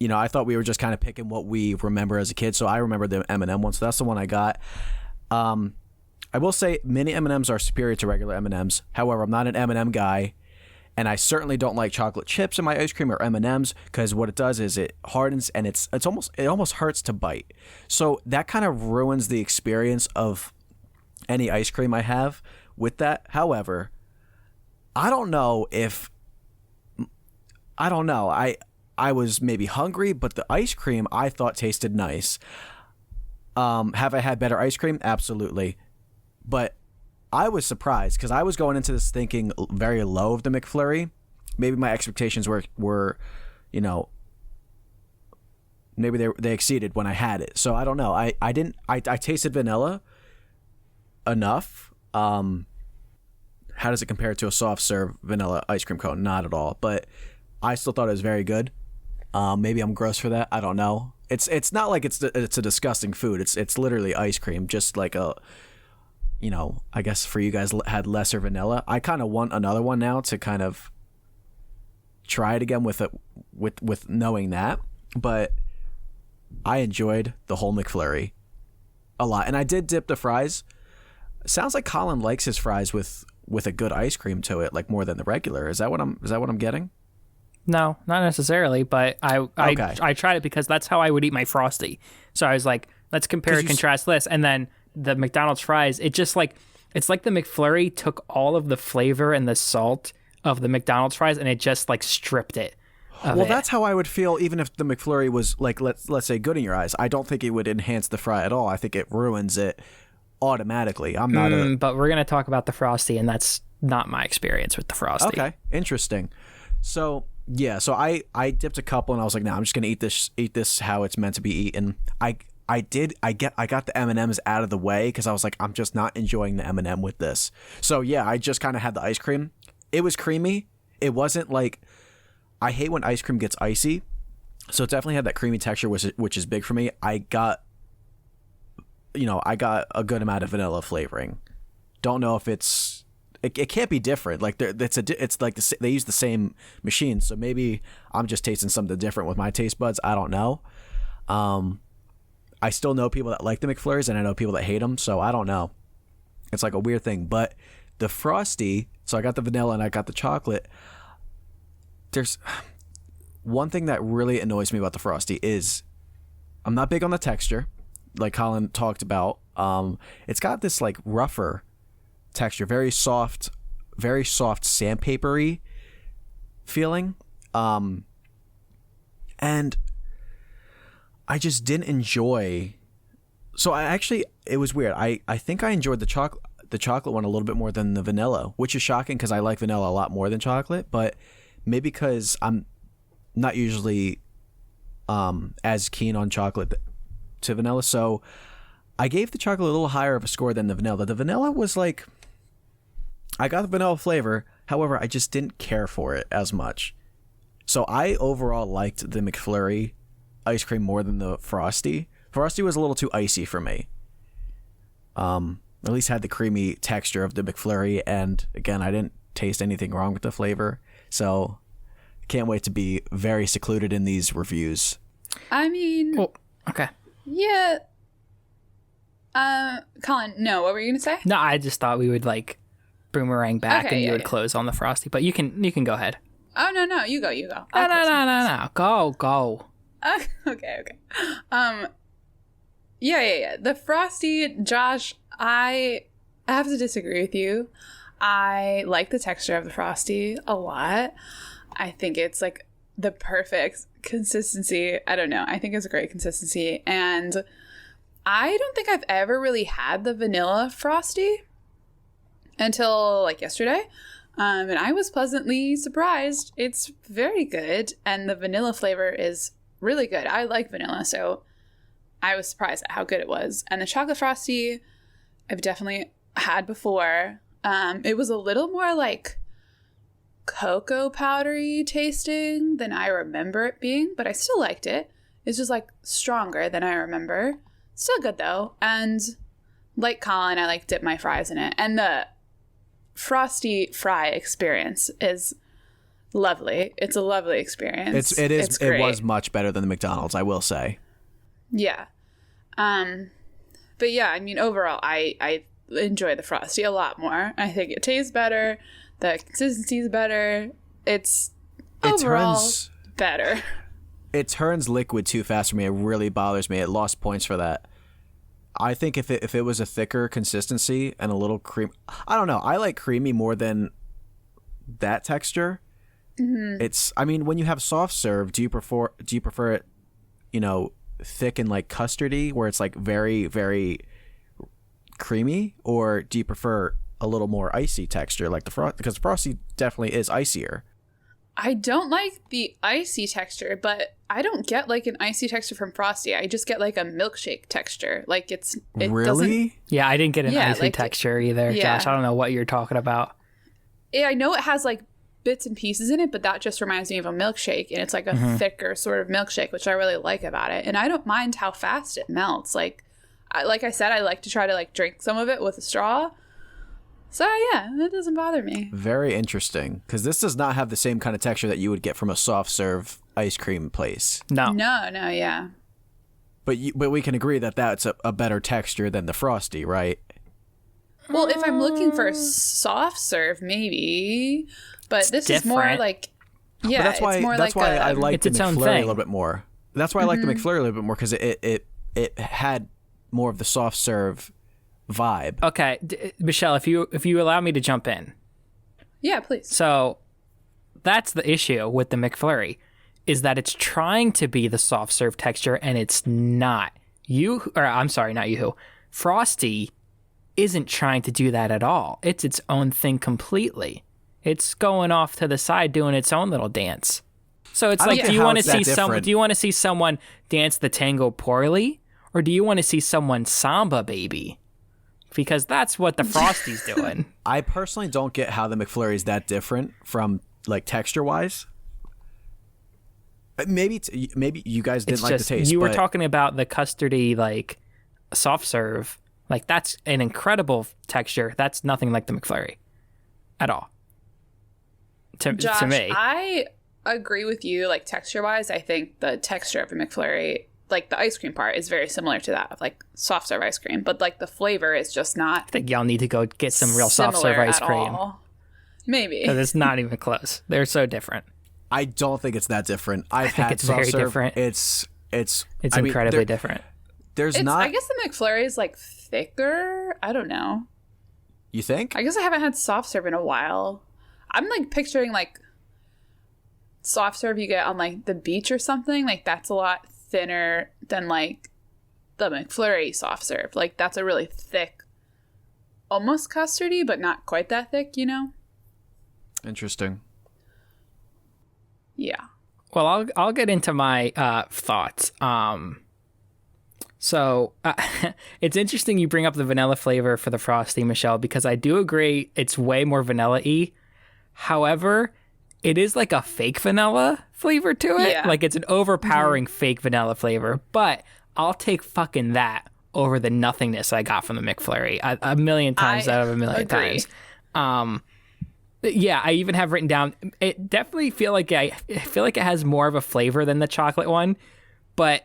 You know, I thought we were just kind of picking what we remember as a kid. So I remember the M&M one. So that's the one I got. I will say mini M&Ms are superior to regular M&Ms. However, I'm not an M&M guy. And I certainly don't like chocolate chips in my ice cream or M&Ms, because what it does is it hardens and it almost hurts to bite. So that kind of ruins the experience of any ice cream I have with that. However, I don't know. I was maybe hungry, but the ice cream I thought tasted nice. Have I had better ice cream? Absolutely. But I was surprised, because I was going into this thinking very low of the McFlurry. Maybe my expectations were, you know, maybe they exceeded when I had it. So I don't know. I tasted vanilla enough. How does it compare to a soft serve vanilla ice cream cone? Not at all. But I still thought it was very good. Maybe I'm gross for that. I don't know. It's not like it's a disgusting food. It's literally ice cream, just like a, you know, I guess for you guys had lesser vanilla. I kind of want another one now to kind of try it again with knowing that. But I enjoyed the whole McFlurry a lot, and I did dip the fries. Sounds like Colin likes his fries with a good ice cream to it, like more than the regular. Is that what I'm getting? No, not necessarily, but I tried it because that's how I would eat my Frosty. So I was like, let's compare and contrast this. And then the McDonald's fries, it's like the McFlurry took all of the flavor and the salt of the McDonald's fries and it just like stripped it. That's how I would feel even if the McFlurry was like, let's say, good in your eyes. I don't think it would enhance the fry at all. I think it ruins it automatically. I'm not but we're going to talk about the Frosty, and that's not my experience with the Frosty. Okay, interesting. So yeah, so I dipped a couple and I was like, I'm just gonna eat this how it's meant to be eaten. I got the M&Ms out of the way because I was like, I'm just not enjoying the M&M with this. So yeah, I just kind of had the ice cream. It was creamy. It wasn't like, I hate when ice cream gets icy, so it definitely had that creamy texture, which is big for me. I got a good amount of vanilla flavoring. Don't know if it can't be different. Like it's like they use the same machine, so maybe I'm just tasting something different with my taste buds. I don't know. I still know people that like the McFlurries, and I know people that hate them, so I don't know. It's like a weird thing. But the Frosty, so I got the vanilla and I got the chocolate. There's one thing that really annoys me about the Frosty is I'm not big on the texture, like Colin talked about. It's got this like rougher texture, very soft sandpapery feeling, and I just didn't enjoy. So it was weird. I think I enjoyed the chocolate. the chocolate one a little bit more than the vanilla, which is shocking because I like vanilla a lot more than chocolate, but maybe because I'm not usually as keen on chocolate to vanilla. So I gave the chocolate a little higher of a score than the vanilla. The vanilla was like, I got the vanilla flavor. However, I just didn't care for it as much. So I overall liked the McFlurry ice cream more than the Frosty. Frosty was a little too icy for me. At least had the creamy texture of the McFlurry, and again, I didn't taste anything wrong with the flavor. So can't wait to be very secluded in these reviews. I mean, Oh, okay. yeah. Colin, no, what were you gonna say? No, I just thought we would like boomerang back Okay, and you yeah, would yeah. close on the Frosty, but you can go ahead. Oh no, you go. No. Go. Okay. Yeah. The Frosty, Josh, I have to disagree with you. I like the texture of the Frosty a lot. I think it's like the perfect consistency. I don't know. I think it's a great consistency. And I don't think I've ever really had the vanilla Frosty until like yesterday. And I was pleasantly surprised. It's very good. And the vanilla flavor is really good. I like vanilla, so I was surprised at how good it was. And the chocolate Frosty, I've definitely had before. It was a little more like cocoa powdery tasting than I remember it being, but I still liked it. It's just like stronger than I remember. Still good though. And like Colin, I like dip my fries in it. And the Frosty fry experience is lovely. It's a lovely experience. It's It great. was much better than the McDonald's, I will say. Yeah. But yeah, I mean, overall, I enjoy the Frosty a lot more. I think it tastes better. The consistency is better. It's overall better. It turns liquid too fast for me. It really bothers me. It lost points for that. I think if it was a thicker consistency and a little cream, I don't know. I like creamy more than that texture. Mm-hmm. I mean, when you have soft serve, do you prefer it, thick and like custardy, where it's like very, very creamy, or do you prefer a little more icy texture like the Frosty? Because Frosty definitely is icier. I don't like the icy texture, but I don't get like an icy texture from Frosty. I just get like a milkshake texture. Like it really? doesn't. Yeah, I didn't get an icy like, texture either, yeah. Josh. I don't know what you're talking about. I know it has like bits and pieces in it, but that just reminds me of a milkshake, and it's like a thicker sort of milkshake, which I really like about it. And I don't mind how fast it melts. Like I said, I like to try to like drink some of it with a straw. So yeah, it doesn't bother me. Very interesting, because this does not have the same kind of texture that you would get from a soft serve ice cream place. No, yeah. But we can agree that that's a better texture than the Frosty, right? Well, if I'm looking for soft serve, maybe. But this is more different. like, yeah, But that's why it's more that's like why I like it's the its own McFlurry a thing. little bit more. That's why I like the McFlurry a little bit more, because it had more of the soft serve vibe. Okay, Michelle, if you allow me to jump in. Yeah, please. So that's the issue with the McFlurry, is that it's trying to be the soft serve texture and it's not. Not you. Frosty isn't trying to do that at all. It's its own thing completely. It's going off to the side doing its own little dance. So it's like, do you want to see someone dance the tango poorly, or do you want to see someone samba baby? Because that's what the Frosty's doing. I personally don't get how the McFlurry is that different from like texture wise. Maybe you guys didn't like the taste. You were talking about the custardy like soft serve. Like that's an incredible texture. That's nothing like the McFlurry at all. Josh, to me, I agree with you. Like texture wise, I think the texture of a McFlurry, like the ice cream part, is very similar to that of like soft serve ice cream. But like the flavor is just not. I think y'all need to go get some real soft serve ice cream. All. Maybe. Because it's not even close. They're so different. I don't think it's that different. I think it's very different. It's incredibly different. I guess the McFlurry is like thicker. I don't know. You think? I guess I haven't had soft serve in a while. I'm like picturing like soft serve you get on like the beach or something. Like that's a lot thinner than like the McFlurry soft serve. Like that's a really thick almost custardy, but not quite that thick, you know? Interesting. Yeah. Well, I'll get into my thoughts. So it's interesting you bring up the vanilla flavor for the Frosty, Michelle, because I do agree it's way more vanilla-y. However, it is like a fake vanilla flavor to it. Yeah. Like it's an overpowering fake vanilla flavor. But I'll take fucking that over the nothingness I got from the McFlurry a million times out of a million agree. times. Yeah, I even have written down. It definitely I feel like it has more of a flavor than the chocolate one, but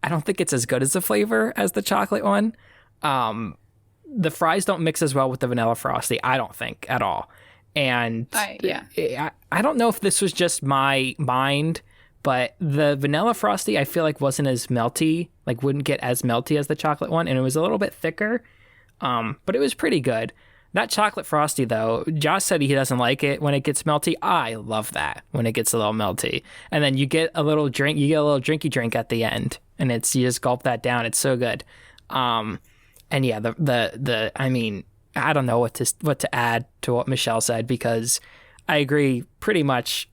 I don't think it's as good as the flavor as the chocolate one. The fries don't mix as well with the vanilla Frosty, I don't think at all. And I don't know if this was just my mind, but the vanilla Frosty I feel like wasn't as melty, like wouldn't get as melty as the chocolate one, and it was a little bit thicker. But it was pretty good. That chocolate Frosty, though, Josh said he doesn't like it when it gets melty. I love that when it gets a little melty. And then you get a little drinky drink at the end, and you just gulp that down. It's so good. And yeah, I mean, I don't know what to add to what Michelle said, because I agree pretty much.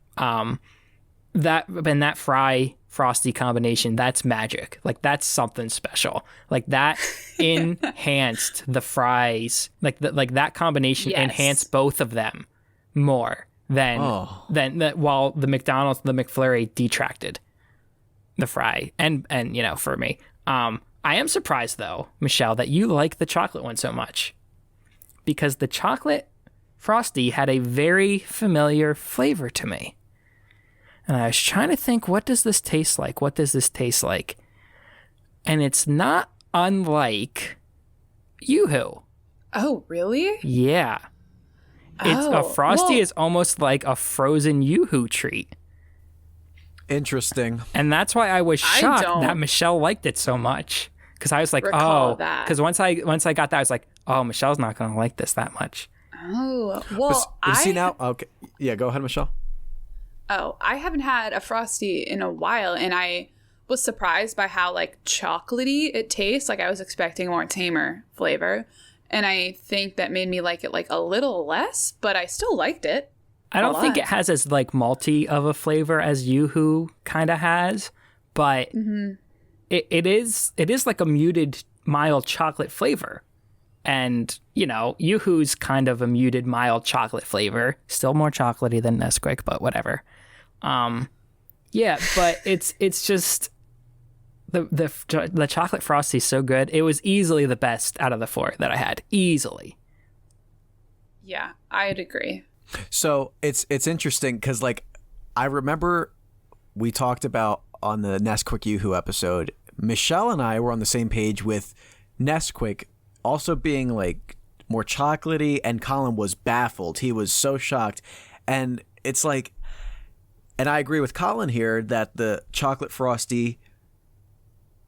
That fry Frosty combination, that's magic. Like that's something special. Like that enhanced the fries. Like that combination enhanced both of them more than while the McDonald's, the McFlurry detracted the fry. And for me, I am surprised though, Michelle, that you like the chocolate one so much, because the chocolate Frosty had a very familiar flavor to me. And I was trying to think, what does this taste like? What does this taste like? And it's not unlike Yoo-Hoo. Oh, really? Yeah. A Frosty is almost like a frozen Yoo-Hoo treat. Interesting. And that's why I was shocked that Michelle liked it so much. Because I was like, because once I got that, I was like, oh, Michelle's not going to like this that much. Oh, well, see now? Okay. Yeah, go ahead, Michelle. Oh, I haven't had a Frosty in a while, and I was surprised by how, like, chocolatey it tastes. Like, I was expecting a more tamer flavor, and I think that made me like it, like, a little less, but I still liked it. I don't think it has as, like, malty of a flavor as Yoo-Hoo kind of has, but it is like a muted, mild chocolate flavor. And, Yoo-Hoo's kind of a muted, mild chocolate flavor. Still more chocolatey than Nesquik, but whatever. Yeah, but it's just the chocolate Frosty is so good. It was easily the best out of the four that I had. Easily. Yeah, I'd agree. So it's interesting because, like, I remember we talked about on the Nesquik Yoo-Hoo episode, Michelle and I were on the same page with Nesquik also being like more chocolatey, and Colin was baffled. He was so shocked. And it's like, and I agree with Colin here that the chocolate Frosty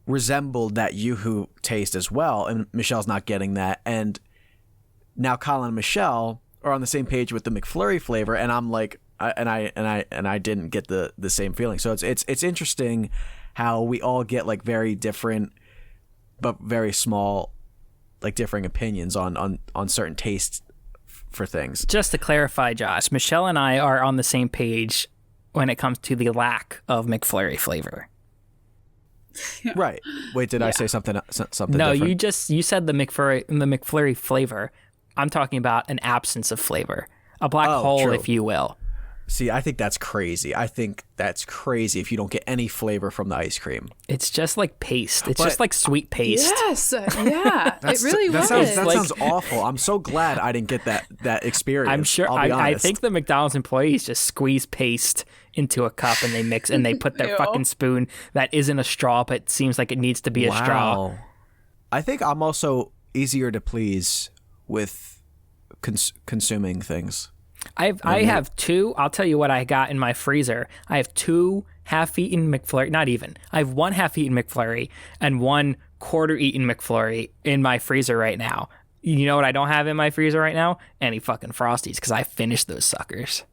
resembled that Yoo-Hoo taste as well, and Michelle's not getting that. And now Colin and Michelle are on the same page with the McFlurry flavor, and I'm like, I didn't get the same feeling. So it's interesting how we all get like very different but very small, like, differing opinions on certain tastes for things. Just to clarify, Josh, Michelle and I are on the same page when it comes to the lack of McFlurry flavor. Right. Wait, did I say something No, different? you said the McFlurry flavor. I'm talking about an absence of flavor. A black hole, true. if you will. See, I think that's crazy. I think that's crazy if you don't get any flavor from the ice cream. It's just like paste. It's just like sweet paste. Yes, yeah, it really was. That sounds awful. I'm so glad I didn't get that experience. I'm sure. I think the McDonald's employees just squeeze paste into a cup and they mix and they put their fucking spoon that isn't a straw but seems like it needs to be a straw. I think I'm also easier to please with consuming things. I have two. I'll tell you what I got in my freezer. I have two half-eaten McFlurry. Not even. I have one half-eaten McFlurry and one quarter-eaten McFlurry in my freezer right now. You know what I don't have in my freezer right now? Any fucking Frosties, because I finished those suckers.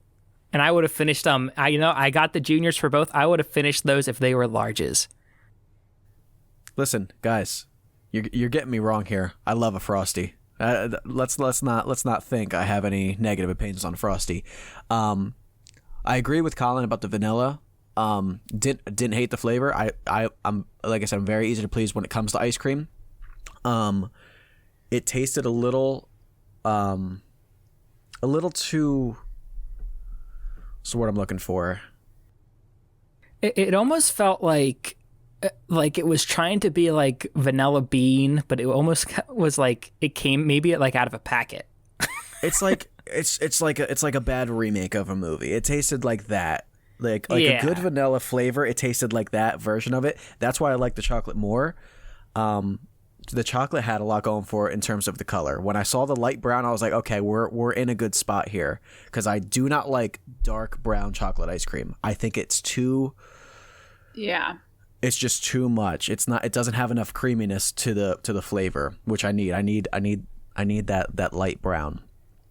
And I would have finished them. I got the juniors for both. I would have finished those if they were larges. Listen, guys, you're getting me wrong here. I love a Frosty. Let's not think I have any negative opinions on Frosty. I agree with Colin about the vanilla. Didn't hate the flavor. I'm like I said, I'm very easy to please when it comes to ice cream. It tasted a little too. What's the word I'm looking for? It almost felt like it was trying to be like vanilla bean, but it almost was like it came maybe like out of a packet. It's like it's like a bad remake of a movie. It tasted like that. Like a good vanilla flavor. It tasted like that version of it. That's why I like the chocolate more. The chocolate had a lot going for it in terms of the color. When I saw the light brown, I was like, okay, we're in a good spot here, because I do not like dark brown chocolate ice cream. I think it's too. Yeah. It's just too much. It's not. It doesn't have enough creaminess to the flavor, which I need. I need that light brown,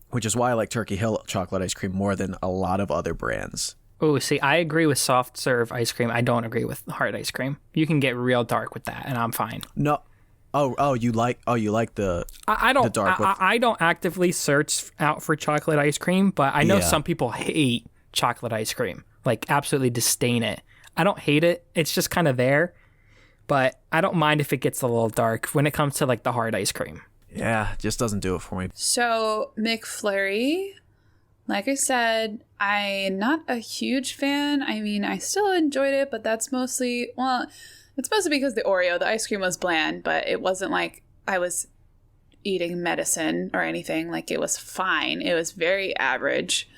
which is why I like Turkey Hill chocolate ice cream more than a lot of other brands. Oh, see, I agree with soft serve ice cream. I don't agree with hard ice cream. You can get real dark with that, and I'm fine. No. You like the I don't the dark with... I don't actively search out for chocolate ice cream, but I know some people hate chocolate ice cream, like absolutely disdain it. I don't hate it. It's just kind of there, but I don't mind if it gets a little dark when it comes to like the hard ice cream. Yeah, it just doesn't do it for me. So McFlurry, like I said, I'm not a huge fan. I mean, I still enjoyed it, but that's mostly, well, it's mostly because the ice cream was bland, but it wasn't like I was eating medicine or anything. Like, it was fine. It was very average,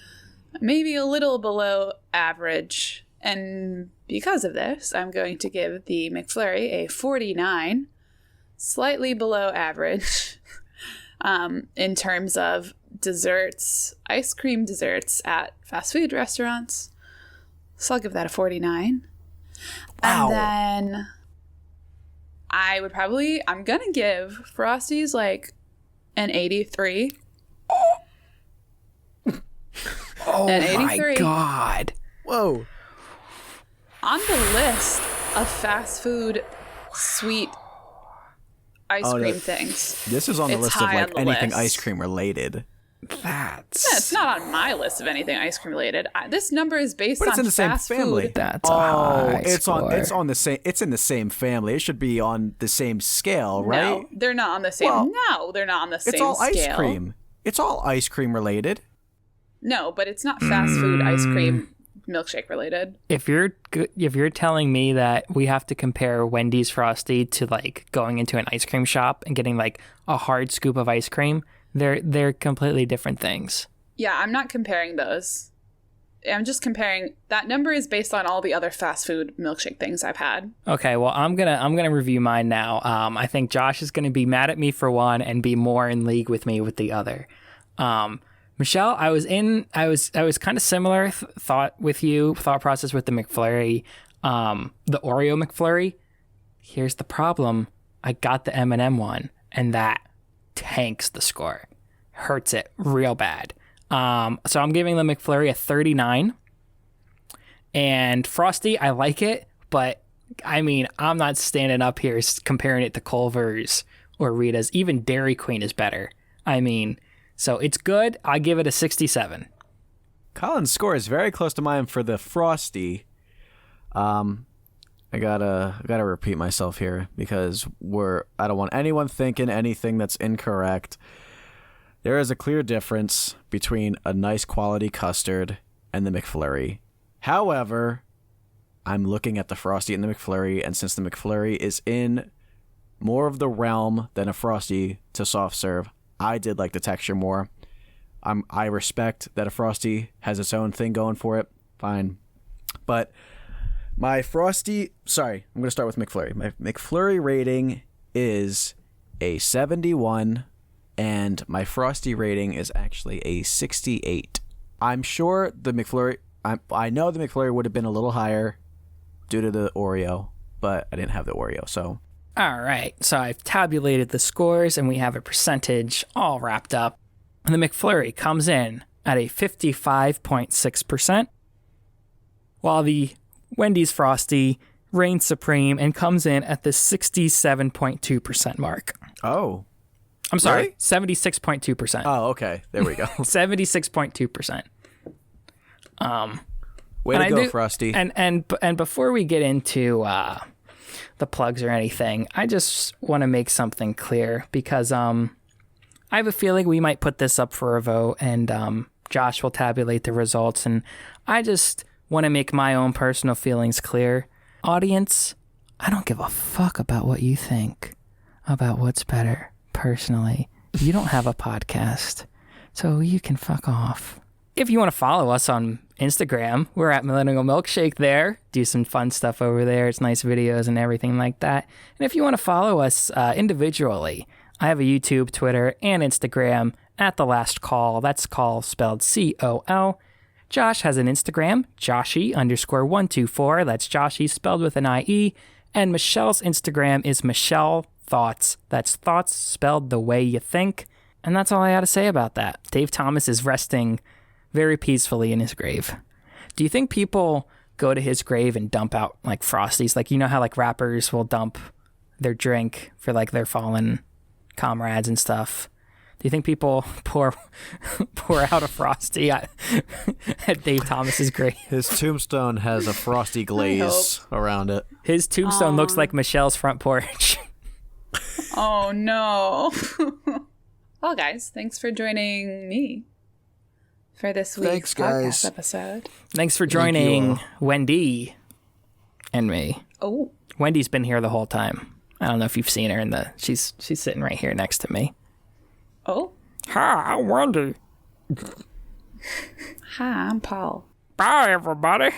maybe a little below average. And because of this, I'm going to give the McFlurry a 49, slightly below average in terms of desserts, ice cream desserts at fast food restaurants. So I'll give that a 49. Wow. And then I'm going to give Frosties like an 83. Oh an 83. my God. Whoa. On the list of fast food sweet ice cream things. This is on the It's list of high like on the anything list. ice cream related. It's not on my list of anything ice cream related. This number is based But it's on in the same fast family. food. That's a high score. It's on the same. It's in the same family. It should be on the same scale, right? No, they're not on the same. Well, no, they're not on the same It's all scale. ice cream. It's all ice cream related. No, but it's not fast food ice cream milkshake related. If you're telling me that we have to compare Wendy's Frosty to like going into an ice cream shop and getting like a hard scoop of ice cream, they're completely different things. Yeah, I'm not comparing those. I'm just comparing. That number is based on all the other fast food milkshake things I've had. Okay, well I'm gonna review mine now. I think Josh is gonna be mad at me for one and be more in league with me with the other. Michelle, I was kind of similar thought process with the McFlurry, the Oreo McFlurry. Here's the problem: I got the M&M one, and that tanks the score, hurts it real bad. So I'm giving the McFlurry a 39, and Frosty, I like it, but I mean, I'm not standing up here comparing it to Culver's or Rita's. Even Dairy Queen is better. I mean. So it's good. I give it a 67. Colin's score is very close to mine for the Frosty. I gotta repeat myself here because I don't want anyone thinking anything that's incorrect. There is a clear difference between a nice quality custard and the McFlurry. However, I'm looking at the Frosty and the McFlurry, and since the McFlurry is in more of the realm than a Frosty to soft serve, I did like the texture more. I respect that a Frosty has its own thing going for it. Fine. But my Frosty... Sorry, I'm going to start with McFlurry. My McFlurry rating is a 71, and my Frosty rating is actually a 68. I'm sure the McFlurry... I know the McFlurry would have been a little higher due to the Oreo, but I didn't have the Oreo, so... All right, so I've tabulated the scores and we have a percentage all wrapped up. And the McFlurry comes in at a 55.6%, while the Wendy's Frosty reigns supreme and comes in at the 67.2% mark. Oh. I'm sorry, Really? 76.2%. Oh, okay. There we go. 76.2%. Way And to I go, do- Frosty. And before we get into the plugs or anything, I just want to make something clear because I have a feeling we might put this up for a vote, and Josh will tabulate the results. And I just want to make my own personal feelings clear. Audience, I don't give a fuck about what you think about what's better. Personally, you don't have a podcast, so you can fuck off. If you want to follow us on Instagram, we're at Millennial Milkshake there. Do some fun stuff over there. It's nice videos and everything like that. And if you want to follow us individually, I have a YouTube, Twitter, and Instagram at The Last Call. That's call spelled COL. Josh has an Instagram, Joshy_124. That's Joshy spelled with an IE. And Michelle's Instagram is Michelle Thoughts. That's thoughts spelled the way you think. And that's all I got to say about that. Dave Thomas is resting very peacefully in his grave. Do you think people go to his grave and dump out like Frosties? Like, you know how like rappers will dump their drink for like their fallen comrades and stuff? Do you think people pour out a Frosty at Dave Thomas's grave? His tombstone has a frosty glaze around it. His tombstone looks like Michelle's front porch. Oh, no. Well, guys, thanks for joining me for this week's podcast episode. Thanks for joining Wendy and me. Oh. Wendy's been here the whole time. I don't know if you've seen her she's sitting right here next to me. Oh. Hi, I'm Wendy. Hi, I'm Paul. Bye, everybody.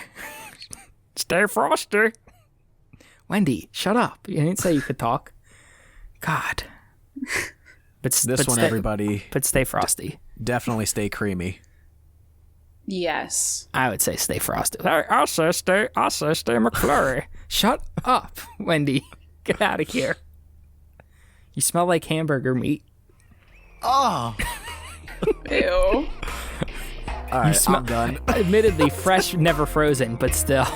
Stay frosty. Wendy, shut up. You didn't say you could talk. God. But Everybody. But stay frosty. Definitely stay creamy. Yes. I would say stay frosty. I say stay McFlurry. Shut up, Wendy. Get out of here. You smell like hamburger meat. Oh. Ew. All right, I'm done. Admittedly, fresh, never frozen, but still.